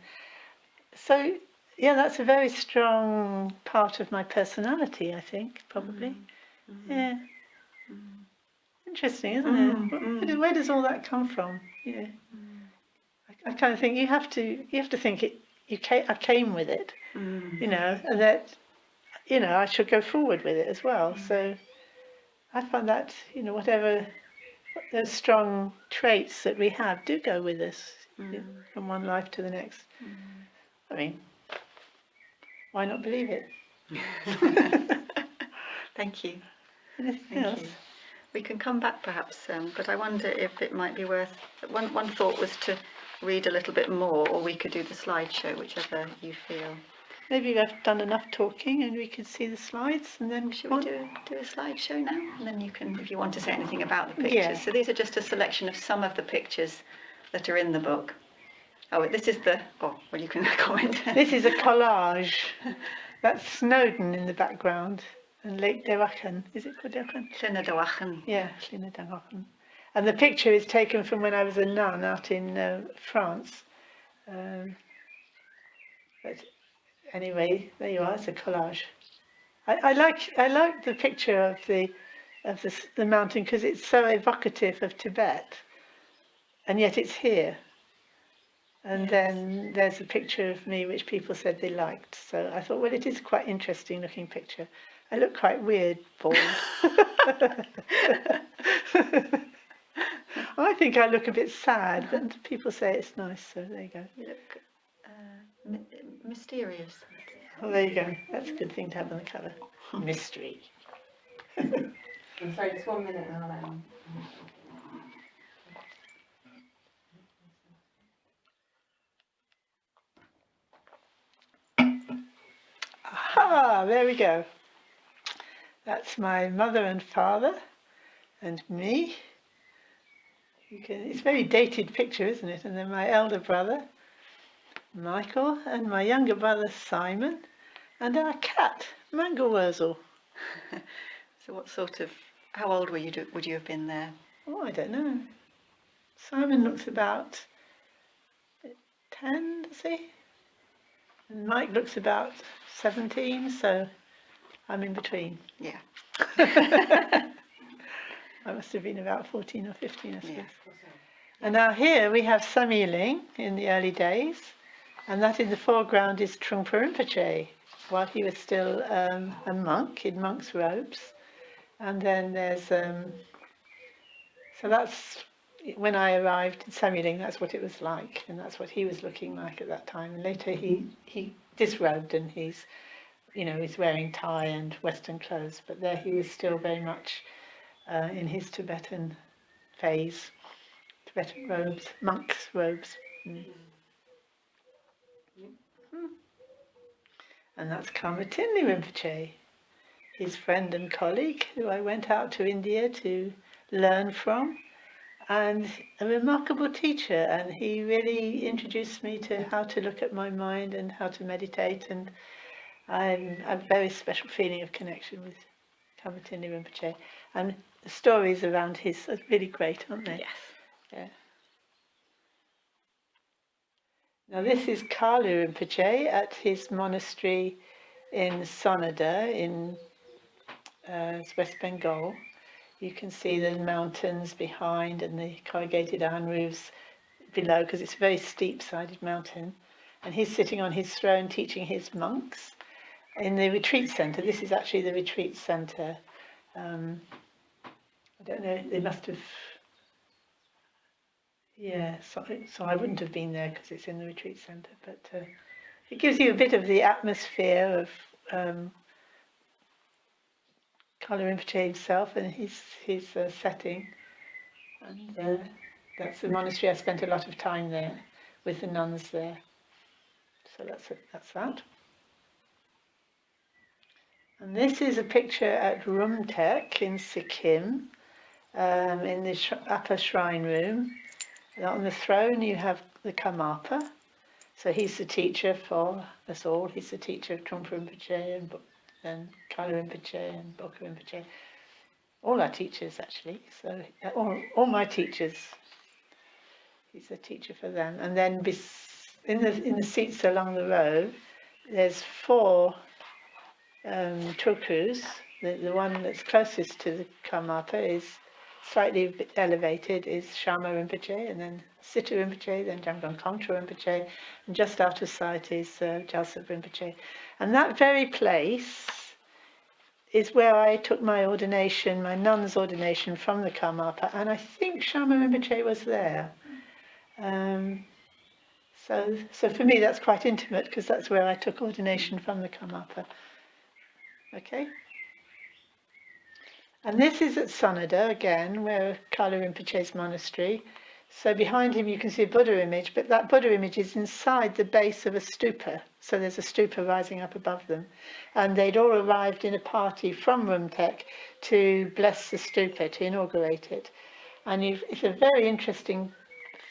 so, yeah, that's a very strong part of my personality, I think, probably. Yeah. Interesting, isn't it? Where does all that come from? Yeah. I kind of think you have to think it. I came with it, and that I should go forward with it as well. So I find that whatever those strong traits that we have do go with us from one life to the next. I mean, why not believe it? Thank you. Anything else? You. We can come back perhaps, but I wonder if it might be worth. One thought was to read a little bit more, or we could do the slideshow, whichever you feel. Maybe I've done enough talking and we can see the slides, and then Should we do a slideshow now? And then you can, if you want to say anything about the pictures. Yeah. So these are just a selection of some of the pictures that are in the book. Oh, this is the. Oh, well, you can comment. This is a collage. That's Snowdon in the background and Lake Dewachen. Is it called Dewachen? Llynedawachan. Yeah, Llynedawchen. And the picture is taken from when I was a nun out in France. But anyway, there you are. It's a collage. I like the picture of the mountain because it's so evocative of Tibet, and yet it's here. And then there's a picture of me which people said they liked. So I thought, well, it is quite interesting looking picture. I look quite weird, bald. I think I look a bit sad, but people say it's nice, so there you go. You look mysterious. Well, there you go. That's a good thing to have on the cover. Mystery. I'm sorry, just 1 minute now then. Aha, there we go. That's my mother and father and me. It's a very dated picture, isn't it? And then my elder brother, Michael, and my younger brother, Simon, and our cat, Mango Wurzel. So what sort of, how old would you have been there? Oh, I don't know. Simon looks about 10, does he? And Mike looks about 17, so I'm in between. Yeah. I must have been about 14 or 15, I suppose. Yeah. And now here we have Samyeling in the early days, and that in the foreground is Trungpa Rinpoche, while he was still a monk in monk's robes. And then there's, so that's, when I arrived in Samyeling, that's what it was like, and that's what he was looking like at that time. And later he disrobed, and he's wearing tie and Western clothes, but there he was still very much in his Tibetan phase, Tibetan robes, monk's robes. And that's Karma Tinley Rinpoche, his friend and colleague, who I went out to India to learn from, and a remarkable teacher. And he really introduced me to how to look at my mind and how to meditate, and I have a very special feeling of connection with Karma Tinley Rinpoche. And the stories around his are really great, aren't they? Yes. Yeah. Now this is Kalu Rinpoche at his monastery in Sonada in West Bengal. You can see the mountains behind and the corrugated iron roofs below, because it's a very steep-sided mountain. And he's sitting on his throne teaching his monks in the retreat centre. This is actually the retreat centre. I don't know, they must have... Yeah, so I wouldn't have been there because it's in the retreat centre, but it gives you a bit of the atmosphere of Kalu Rinpoche himself and his setting. And that's the monastery. I spent a lot of time there with the nuns there. So that's that. And this is a picture at Rumtek in Sikkim, in the upper shrine room. On the throne you have the Karmapa, so he's the teacher for us all. He's the teacher of Trungpa Rinpoche and Kalu Rinpoche and Bokha Rinpoche. all our teachers actually. So all my teachers, he's a teacher for them. And then in the seats along the row, there's 4 tulkus. The one that's closest to the Karmapa is slightly elevated, is Sharma Rinpoche, and then Situ Rinpoche, then Jamgon Kongtrul Rinpoche, and just out of sight is Jalsa Rinpoche. And that very place is where I took my ordination, my nun's ordination from the Karmapa, and I think Sharma Rinpoche was there. So for me that's quite intimate, because that's where I took ordination from the Karmapa. Okay? And this is at Sonada again, where Kala Rinpoche's monastery. So behind him you can see a Buddha image, but that Buddha image is inside the base of a stupa. So there's a stupa rising up above them. And they'd all arrived in a party from Rumtek to bless the stupa, to inaugurate it. And it's a very interesting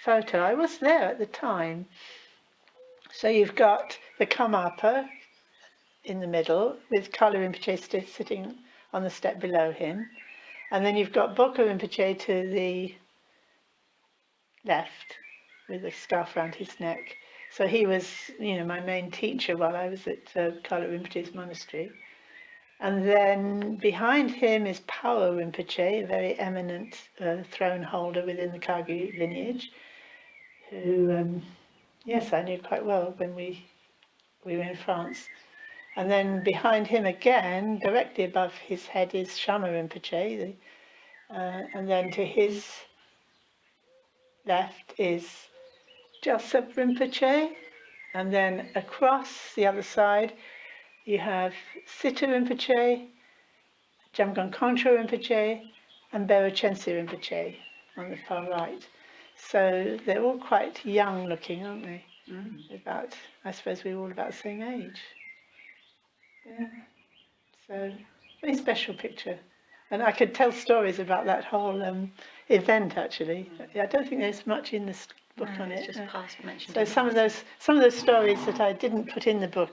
photo. I was there at the time. So you've got the Karmapa in the middle, with Kala Rinpoche sitting on the step below him. And then you've got Bokha Rinpoche to the left, with a scarf around his neck. So he was, my main teacher while I was at Kala Rinpoche's monastery. And then behind him is Pawa Rinpoche, a very eminent throne holder within the Kagyu lineage, who, yes, I knew quite well when we were in France. And then behind him again, directly above his head, is Sharma Rinpoche, and then to his left is Jalsa Rinpoche, and then across the other side you have Situ Rinpoche, Jamgon Kongtrul Rinpoche, and Bero Chensi Rinpoche on the far right. So they're all quite young looking, aren't they? I suppose we're all about the same age. Yeah. So, very special picture. And I could tell stories about that whole event, actually. I don't think there's much in this book on it. It's just past mentioned. So some of those stories that I didn't put in the book,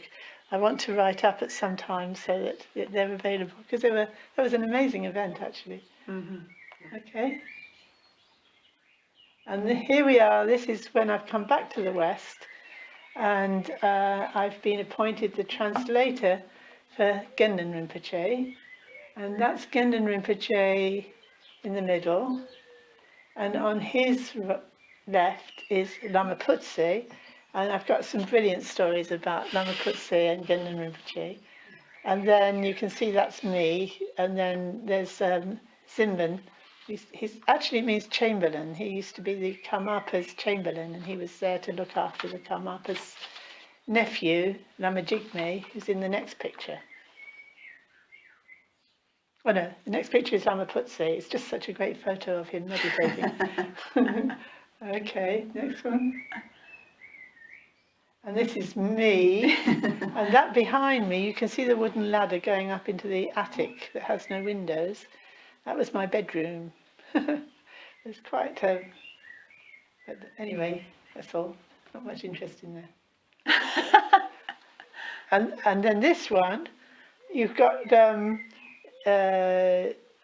I want to write up at some time so that they're available, because that was an amazing event, actually. Okay. And here we are. This is when I've come back to the West, and I've been appointed the translator for Gendon Rinpoche, and that's Gendon Rinpoche in the middle, and on his left is Lama Putse, and I've got some brilliant stories about Lama Putse and Gendon Rinpoche. And then you can see that's me, and then there's Zimban. He actually means Chamberlain. He used to be the Karmapa's Chamberlain, and he was there to look after the Karmapa's nephew, Lama Jigme, who's in the next picture. Oh no, the next picture is Lama Putse. It's just such a great photo of him meditating. Okay, next one. And this is me. And that behind me, you can see the wooden ladder going up into the attic that has no windows. That was my bedroom. There's quite but anyway, that's all. Not much interest in there. And then this one, you've got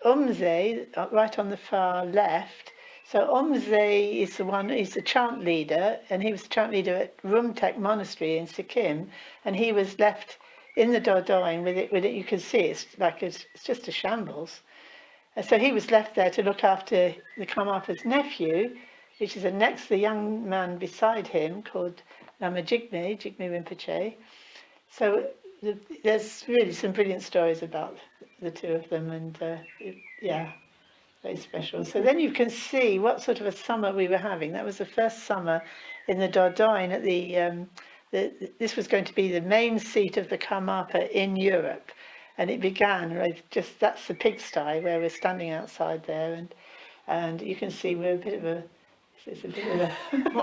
Umze right on the far left. So Umze is he's the chant leader, and he was the chant leader at Rumtek Monastery in Sikkim, and he was left in the Dordogne with it. You can see it's just a shambles. And so he was left there to look after the Karmapa's nephew, which is the young man beside him called Lama Jigme Rinpoche. So there's really some brilliant stories about the two of them, and yeah, very special. So then you can see what sort of a summer we were having. That was the first summer in the Dordogne at this was going to be the main seat of the Karmapa in Europe. And it began that's the pigsty where we're standing outside there, and you can see we're it's a bit of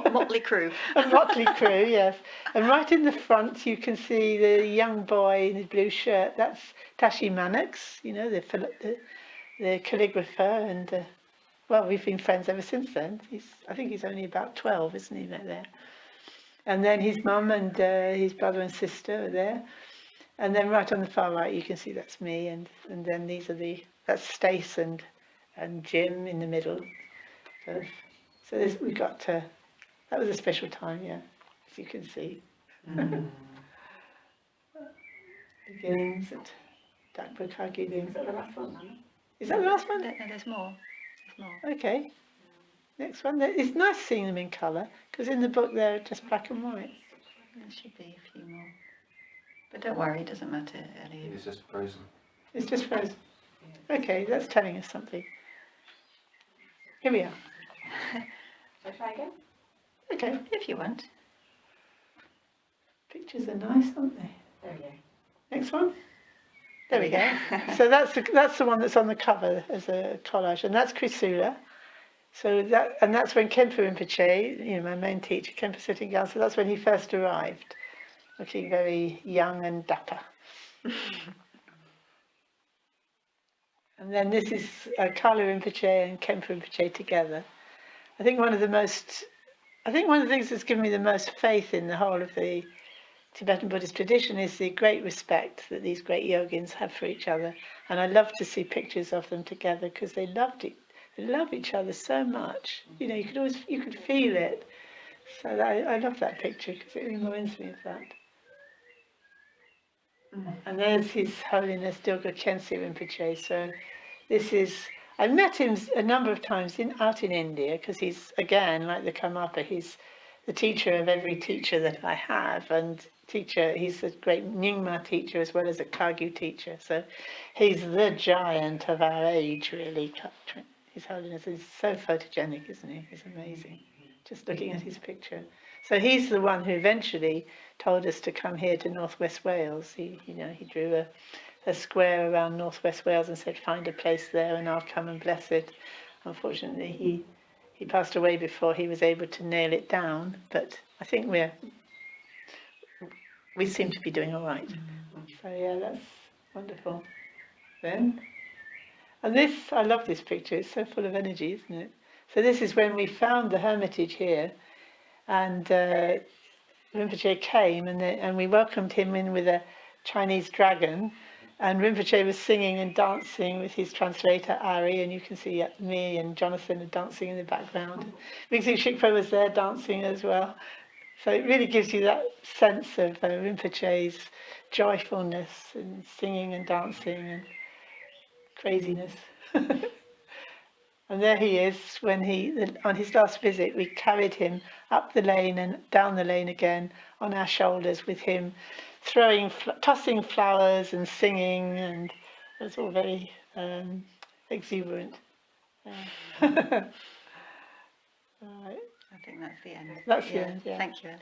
a motley crew. A motley crew, yes. And right in the front you can see the young boy in the blue shirt. That's Tashi Mannix, the calligrapher, and well, we've been friends ever since then. I think he's only about 12, isn't he? There. And then his mum and his brother and sister are there. And then right on the far right, you can see that's me, and then that's Stace and Jim in the middle. So this, we got that was a special time, yeah, as you can see. Beginnings at Dakbrook Hagiding. Is that the last one, Lama? Is that the last one? No, there's more. There's more. Okay. Next one. It's nice seeing them in colour, because in the book they're just black and white. There should be a few more. But don't worry, it doesn't matter, Ellie. It's just frozen. It's just frozen. Okay, that's telling us something. Here we are. Shall I try again? Okay. If you want. Pictures are nice, aren't they? There we go. Next one. There we go. So that's the one that's on the cover as a collage, and that's Chrysula. So that's when Khenpo Rinpoche, my main teacher, Khenpo Sitting Down. So that's when he first arrived, looking very young and dapper. And then this is Kala Rinpoche and Khenpo Rinpoche together. I think one of the things that's given me the most faith in the whole of the Tibetan Buddhist tradition is the great respect that these great yogins have for each other. And I love to see pictures of them together because they love each other so much. You could feel it. So I love that picture because it reminds me of that. And there's His Holiness Dilgo Khyentse Rinpoche. So I've met him a number of times out in India because he's, again, like the Karmapa, he's the teacher of every teacher that I have, and he's a great Nyingma teacher as well as a Kagyu teacher. So he's the giant of our age, really. His Holiness is so photogenic, isn't he? He's amazing. Just looking at his picture. So he's the one who eventually told us to come here to Northwest Wales. He drew a square around Northwest Wales and said, find a place there and I'll come and bless it. Unfortunately, he passed away before he was able to nail it down, but I think we seem to be doing all right. So yeah, that's wonderful. Then, and I love this picture. It's so full of energy, isn't it? So this is when we found the hermitage here, and Rinpoche came, and we welcomed him in with a Chinese dragon, and Rinpoche was singing and dancing with his translator Ari, and you can see me and Jonathan are dancing in the background. Mixing Shikpo was there dancing as well. So it really gives you that sense of Rinpoche's joyfulness and singing and dancing and craziness. And there he is on his last visit. We carried him up the lane and down the lane again on our shoulders with him tossing flowers and singing, and it was all very exuberant. Right. I think that's the end. That's the end, yeah. Thank you, Ellie.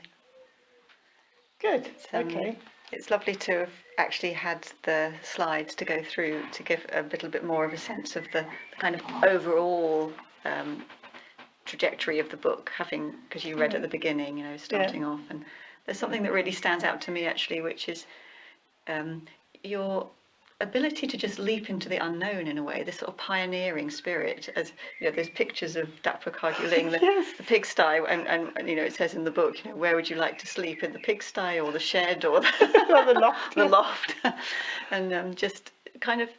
Good, okay. It's lovely to have actually had the slides to go through to give a little bit more of a sense of the kind of overall trajectory of the book, because you read at the beginning, starting off, and there's something that really stands out to me actually, which is your ability to just leap into the unknown in a way, this sort of pioneering spirit. As there's pictures of Dapra Karguling, the pigsty, and it says in the book, where would you like to sleep, in the pigsty or the shed or the loft? The loft. And just kind of,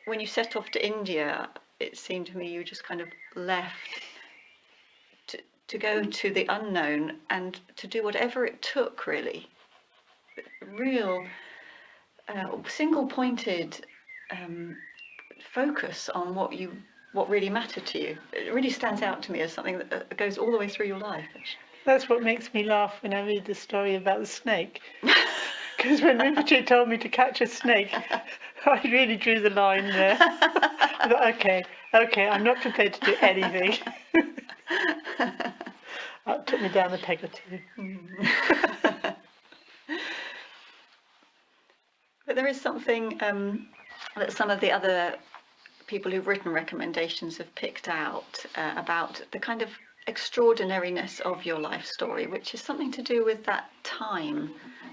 when you set off to India, it seemed to me you just kind of left to go to the unknown and to do whatever it took, really. Real single-pointed focus on what really mattered to you. It really stands out to me as something that goes all the way through your life, actually. That's what makes me laugh when I read the story about the snake. Because when Rinpoche told me to catch a snake, I really drew the line there. I thought, okay, I'm not prepared to do anything. That took me down a peg or two. But there is something that some of the other people who've written recommendations have picked out about the kind of extraordinariness of your life story, which is something to do with that time,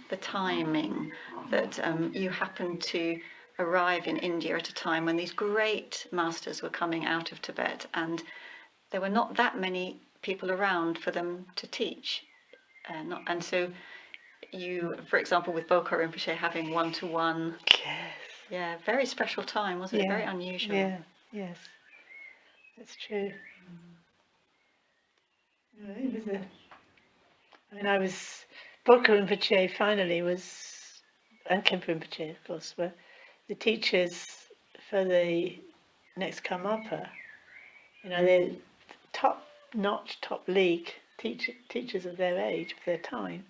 the timing, that you happened to arrive in India at a time when these great masters were coming out of Tibet, and there were not that many people around for them to teach. And so you, for example, with Bokar Rinpoche having one-to-one. Yes. Yeah, very special time, wasn't it? Yeah. Very unusual. Yeah. Yes. That's true. No, it was a. I mean, I was. Bokar Rinpoche finally was, and Khenpo Rinpoche, of course, were the teachers for the next Karmapa. You know, they're top-notch, top-league teachers of their age, of their time.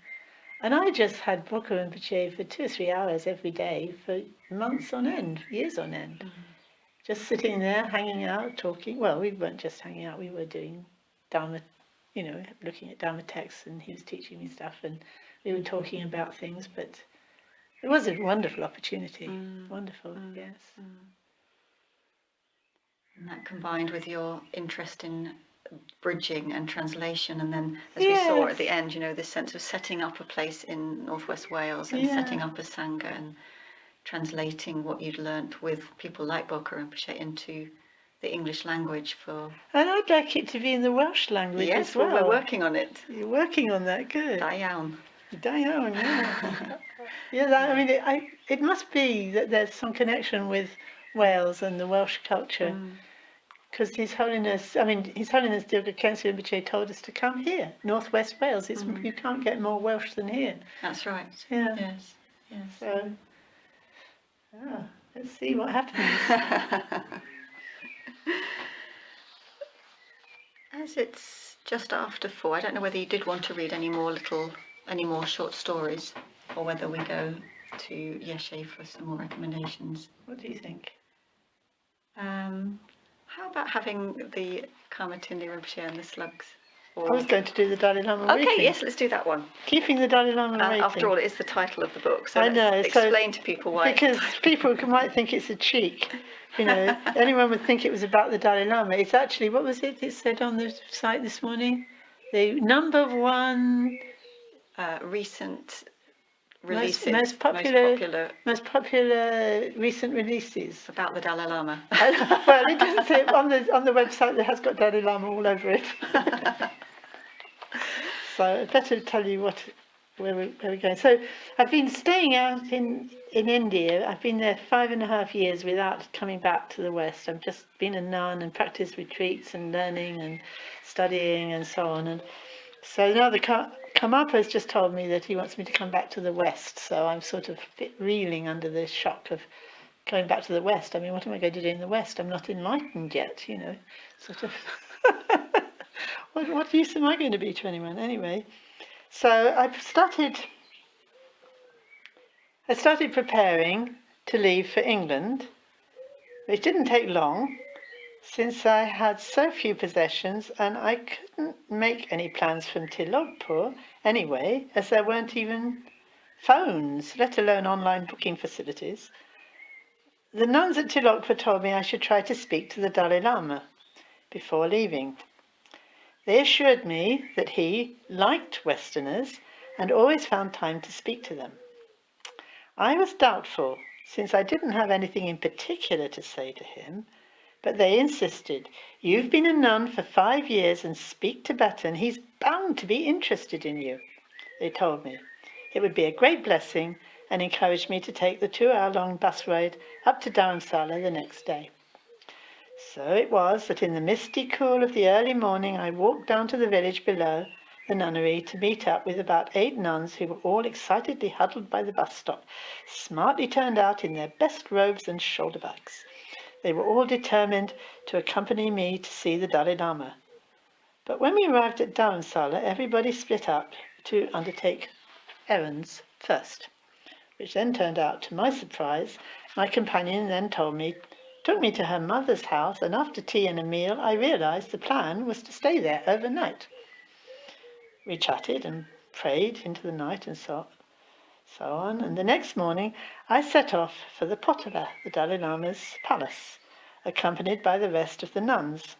And I just had Bokar Rinpoche for 2 or 3 hours every day for months on end, years on end. Just sitting there, hanging out, talking. Well, we weren't just hanging out, we were doing Dharma, you know, looking at Dharma texts, and he was teaching me stuff, and we were talking about things, but it was a wonderful opportunity. Wonderful, yes. And that combined with your interest in bridging and translation, and then, as Yes. we saw at the end, you know, this sense of setting up a place in Northwest Wales and Yeah. setting up a Sangha and translating what you'd learnt with people like Bokar Rinpoche into the English language for... And I'd like it to be in the Welsh language Yes, as well. well, we're working on it. You're working on that, good. Da iawn. Diane, yeah. Yeah, that, I mean, it must be that there's some connection with Wales and the Welsh culture, because His Holiness Dilga Khyentse Rinpoche told us to come here, Northwest Wales. You can't get more Welsh than here. That's right. Yeah. Yes, yes. So, let's see what happens. As it's just after 4, I don't know whether you did want to read any more short stories, or whether we go to Yeshe for some more recommendations. What do you think? How about having the Karmatindi Rinpoche and the slugs? I was going to do the Dalai Lama Okay, waiting. yes, let's do that one. Keeping the Dalai Lama waiting. After all, it is the title of the book, so I know, let's so- explain to people why. Because people might think it's a cheek. You know, anyone would think it was about the Dalai Lama. It's actually, what was it said on the site this morning? The number one Recent most releases, popular recent releases. about the Dalai Lama. Well, it doesn't say it on the website. That has got Dalai Lama all over it. So I'd better tell you where we're going. So I've been staying out in India. I've been there 5.5 years without coming back to the West. I've just been a nun and practiced retreats and learning and studying and so on. And so now the Karmapa has just told me that he wants me to come back to the West. So I'm sort of reeling under the shock of going back to the West. I mean, what am I going to do in the West? I'm not enlightened yet, you know, sort of. What use am I going to be to anyone anyway? So I started preparing to leave for England, which didn't take long, since I had so few possessions and I couldn't make any plans from Tilokpur anyway, as there weren't even phones, let alone online booking facilities. The nuns at Tilokpur told me I should try to speak to the Dalai Lama before leaving. They assured me that he liked Westerners and always found time to speak to them. I was doubtful, since I didn't have anything in particular to say to him, but they insisted, "You've been a nun for 5 years and speak Tibetan. He's bound to be interested in you," they told me. It would be a great blessing, and encouraged me to take the 2-hour-long bus ride up to Dharamsala the next day. So it was that in the misty cool of the early morning I walked down to the village below the nunnery to meet up with about 8 nuns who were all excitedly huddled by the bus stop, smartly turned out in their best robes and shoulder bags. They were all determined to accompany me to see the Dalai Lama. But when we arrived at Dharamsala, everybody split up to undertake errands first, which then turned out, to my surprise, my companion then took me to her mother's house, and after tea and a meal, I realised the plan was to stay there overnight. We chatted and prayed into the night and so on, and the next morning I set off for the Potala, the Dalai Lama's palace, accompanied by the rest of the nuns.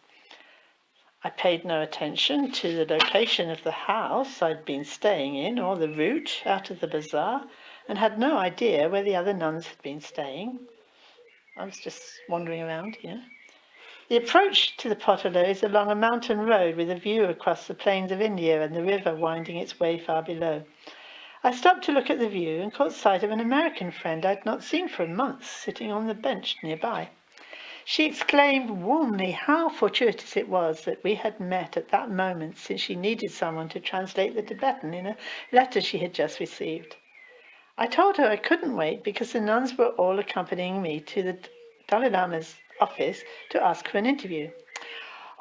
I paid no attention to the location of the house I'd been staying in or the route out of the bazaar, and had no idea where the other nuns had been staying. I was just wandering around, you know. The approach to the Potala is along a mountain road with a view across the plains of India and the river winding its way far below. I stopped to look at the view and caught sight of an American friend I'd not seen for months sitting on the bench nearby. She exclaimed warmly how fortuitous it was that we had met at that moment, since she needed someone to translate the Tibetan in a letter she had just received. I told her I couldn't wait because the nuns were all accompanying me to the Dalai Lama's office to ask for an interview.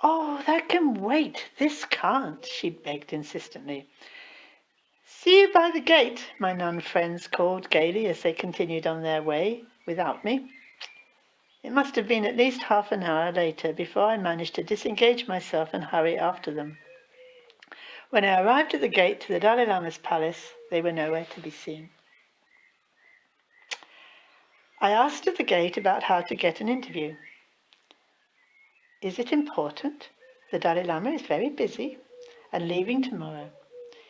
"Oh, that can wait. This can't," she begged insistently. "See you by the gate," my nun friends called gaily as they continued on their way without me. It must have been at least half an hour later before I managed to disengage myself and hurry after them. When I arrived at the gate to the Dalai Lama's palace, they were nowhere to be seen. I asked at the gate about how to get an interview. "Is it important? The Dalai Lama is very busy and leaving tomorrow.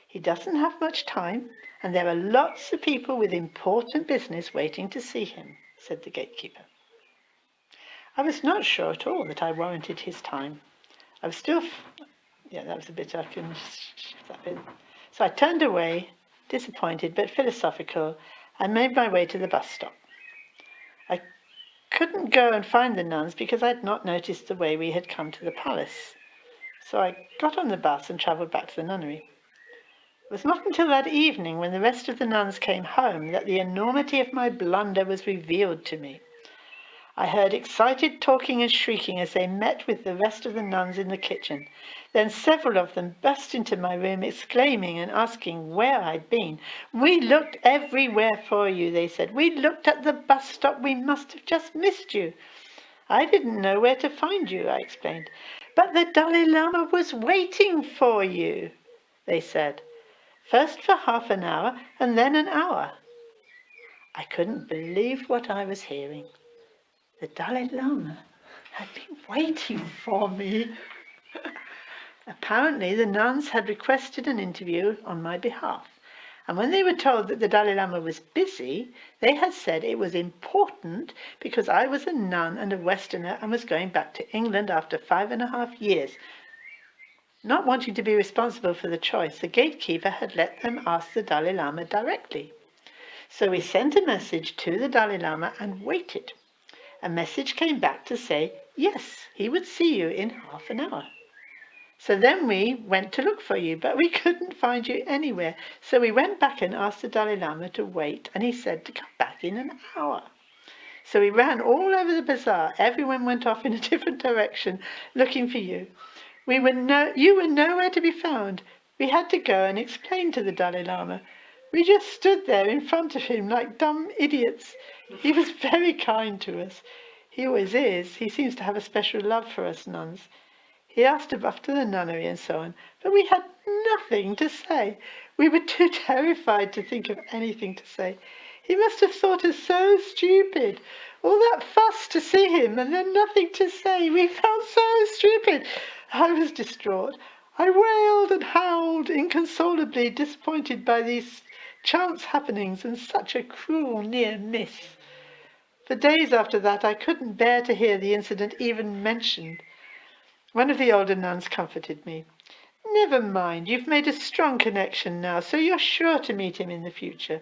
He doesn't have much time, and there are lots of people with important business waiting to see him," said the gatekeeper. I was not sure at all that I warranted his time. I was still... that was a bit... I can shift that bit. So I turned away, disappointed but philosophical, and made my way to the bus stop. I couldn't go and find the nuns because I had not noticed the way we had come to the palace. So I got on the bus and travelled back to the nunnery. It was not until that evening, when the rest of the nuns came home, that the enormity of my blunder was revealed to me. I heard excited talking and shrieking as they met with the rest of the nuns in the kitchen. Then several of them burst into my room, exclaiming and asking where I'd been. "We looked everywhere for you," they said. "We looked at the bus stop. We must have just missed you." "I didn't know where to find you," I explained. "But the Dalai Lama was waiting for you," they said. "First for half an hour and then an hour." I couldn't believe what I was hearing. The Dalai Lama had been waiting for me. Apparently, the nuns had requested an interview on my behalf, and when they were told that the Dalai Lama was busy, they had said it was important because I was a nun and a Westerner and was going back to England after 5.5 years. Not wanting to be responsible for the choice, the gatekeeper had let them ask the Dalai Lama directly. So we sent a message to the Dalai Lama and waited. A message came back to say, yes, he would see you in half an hour. So then we went to look for you, but we couldn't find you anywhere. So we went back and asked the Dalai Lama to wait, and he said to come back in an hour. So we ran all over the bazaar. Everyone went off in a different direction, looking for you. You were nowhere to be found. We had to go and explain to the Dalai Lama. We just stood there in front of him like dumb idiots. He was very kind to us. He always is. He seems to have a special love for us nuns. He asked us after the nunnery and so on, but we had nothing to say. We were too terrified to think of anything to say. He must have thought us so stupid. All that fuss to see him and then nothing to say. We felt so stupid. I was distraught. I wailed and howled, inconsolably disappointed by these chance happenings and such a cruel near miss. For days after that, I couldn't bear to hear the incident even mentioned. One of the older nuns comforted me. "Never mind, you've made a strong connection now, so you're sure to meet him in the future.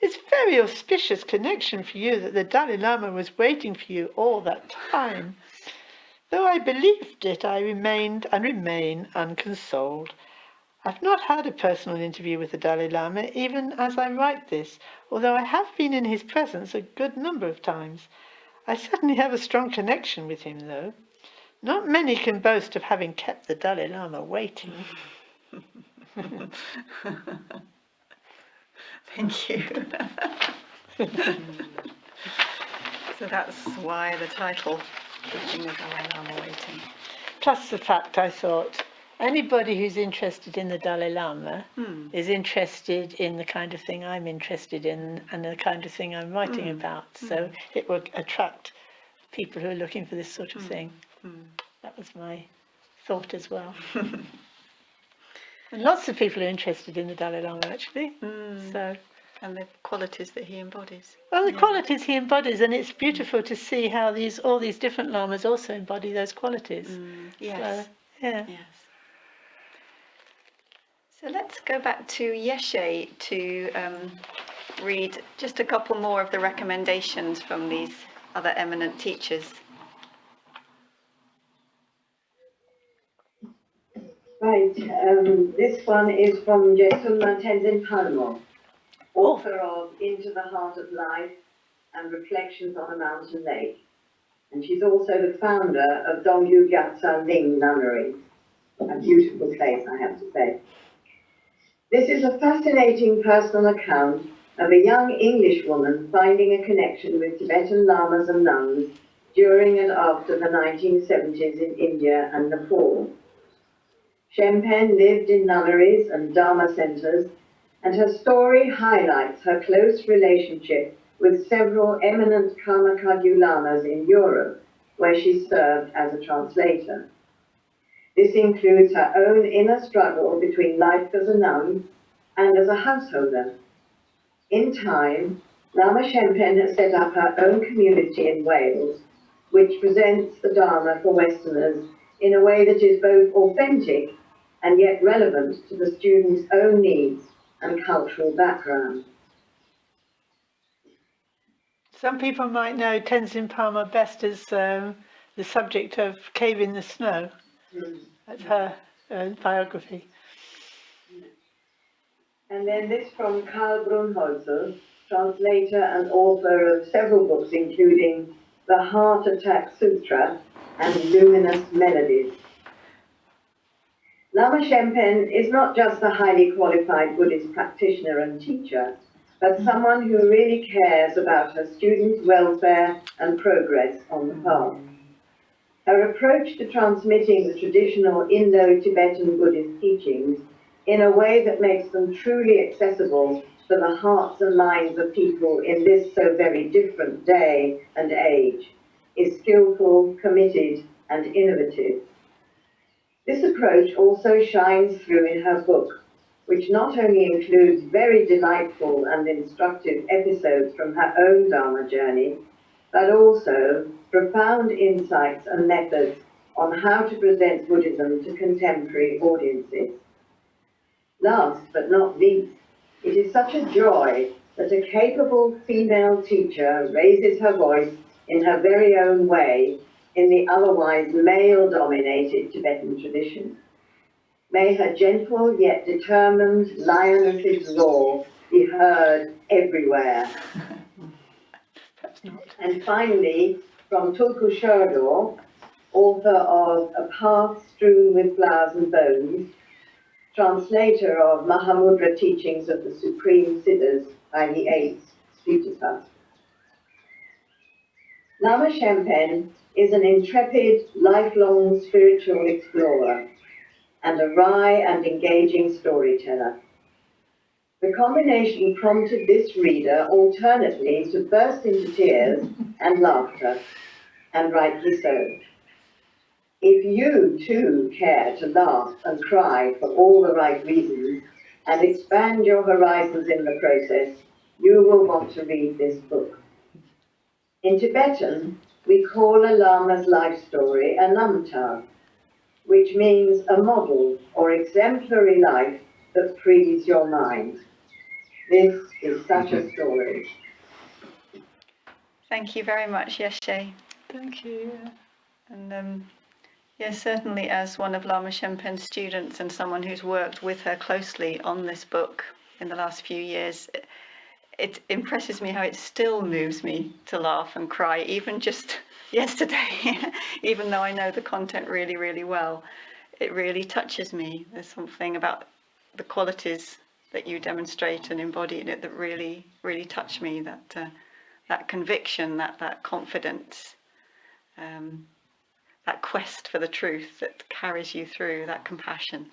It's a very auspicious connection for you that the Dalai Lama was waiting for you all that time." Though I believed it, I remained and remain unconsoled. I've not had a personal interview with the Dalai Lama, even as I write this, although I have been in his presence a good number of times. I certainly have a strong connection with him, though. Not many can boast of having kept the Dalai Lama waiting. Thank you. So that's why the title, Keeping the Dalai Lama Waiting. Plus the fact I thought, anybody who's interested in the Dalai Lama is interested in the kind of thing I'm interested in and the kind of thing I'm writing about. So it will attract people who are looking for this sort of thing. That was my thought as well. And lots of people are interested in the Dalai Lama, actually. So, And the qualities that he embodies. well, the qualities he embodies, and it's beautiful to see how all these different lamas also embody those qualities. Yes. So, yeah. Yes. So let's go back to Yeshe to read just a couple more of the recommendations from these other eminent teachers. Right, this one is from Jesuma Tenzin Palmo, author of Into the Heart of Life and Reflections on a Mountain Lake. And she's also the founder of Dongyu Gyatso Ling Nunnery, a beautiful place, I have to say. This is a fascinating personal account of a young English woman finding a connection with Tibetan lamas and nuns during and after the 1970s in India and Nepal. Shenpen lived in nunneries and Dharma centers, and her story highlights her close relationship with several eminent Karma Kagyu lamas in Europe, where she served as a translator. This includes her own inner struggle between life as a nun and as a householder. In time, Lama Shenpen has set up her own community in Wales, which presents the Dharma for Westerners in a way that is both authentic and yet relevant to the student's own needs and cultural background. Some people might know Tenzin Palmo best as the subject of Cave in the Snow. That's her biography. And then this from Karl Brunholzer, translator and author of several books, including The Heart Attack Sutra and Luminous Melodies. Lama Shenpen is not just a highly qualified Buddhist practitioner and teacher, but someone who really cares about her students' welfare and progress on the path. Her approach to transmitting the traditional Indo-Tibetan Buddhist teachings in a way that makes them truly accessible to the hearts and minds of people in this so very different day and age is skillful, committed, and innovative. This approach also shines through in her book, which not only includes very delightful and instructive episodes from her own Dharma journey, but also profound insights and methods on how to present Buddhism to contemporary audiences. Last but not least, it is such a joy that a capable female teacher raises her voice in her very own way in the otherwise male-dominated Tibetan tradition. May her gentle yet determined lioness's roar be heard everywhere. Perhaps not. And finally, from Tulku Shodor, author of A Path Strewn with Flowers and Bones, translator of Mahamudra Teachings of the Supreme Siddhas by the 8th Bodhisattva. Lama Shenpen is an intrepid, lifelong spiritual explorer and a wry and engaging storyteller. The combination prompted this reader alternately to burst into tears and laughter, and rightly so. If you too care to laugh and cry for all the right reasons and expand your horizons in the process, you will want to read this book. In Tibetan, we call a Lama's life story a namtar, which means a model or exemplary life that frees your mind. This is such a story. Thank you very much, Yeshe. Thank you. And yes, certainly as one of Lama Shenpen's students and someone who's worked with her closely on this book in the last few years, it impresses me how it still moves me to laugh and cry, even just yesterday, even though I know the content really, really well. It really touches me. There's something about the qualities that you demonstrate and embody in it that really, really touch me, that conviction, that confidence, that quest for the truth that carries you through, that compassion.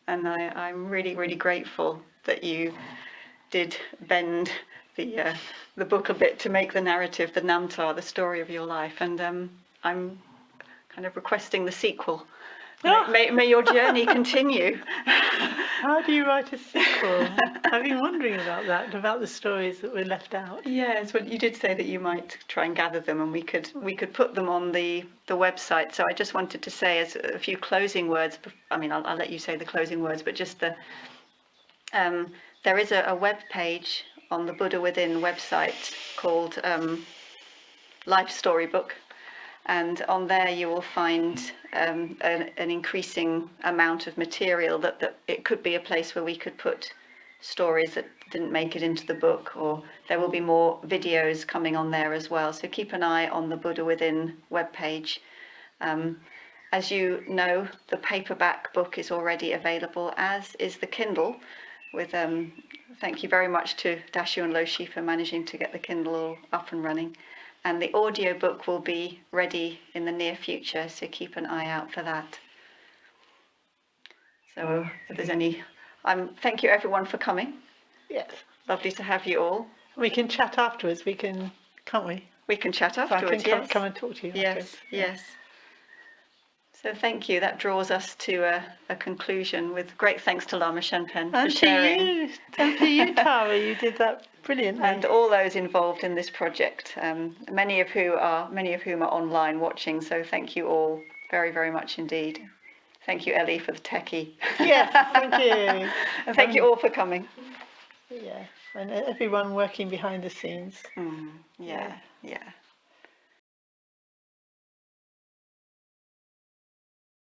And I'm really, really grateful that you did bend the book a bit to make the narrative, the namtar, the story of your life. And I'm kind of requesting the sequel. May your journey continue. How do you write a sequel? I've been wondering about that, about the stories that were left out. Yes, well, you did say that you might try and gather them, and we could put them on the website. So I just wanted to say as a few closing words. I mean, I'll let you say the closing words, but just There is a web page on the Buddha Within website called Life Storybook, and on there you will find an increasing amount of material that it could be a place where we could put stories that didn't make it into the book, or there will be more videos coming on there as well. So keep an eye on the Buddha Within webpage. As you know, the paperback book is already available, as is the Kindle. With thank you very much to Dashu and Loshi for managing to get the Kindle all up and running. And the audio book will be ready in the near future, so keep an eye out for that. So if there's any, thank you everyone for coming. Yes. Lovely to have you all. We can chat afterwards. Can't we? We can chat So I afterwards. can Yes. come and talk to you. Yes. afterwards. Yes. So thank you. That draws us to a conclusion. With great thanks to Lama Shenpen for And sharing. and to you, Tara. You did that brilliantly. And all those involved in this project, many of whom are online watching. So thank you all very, very much indeed. Thank you, Ellie, for the techie. Yes, thank you. And thank you all for coming. Yeah, and everyone working behind the scenes. Yeah, yeah.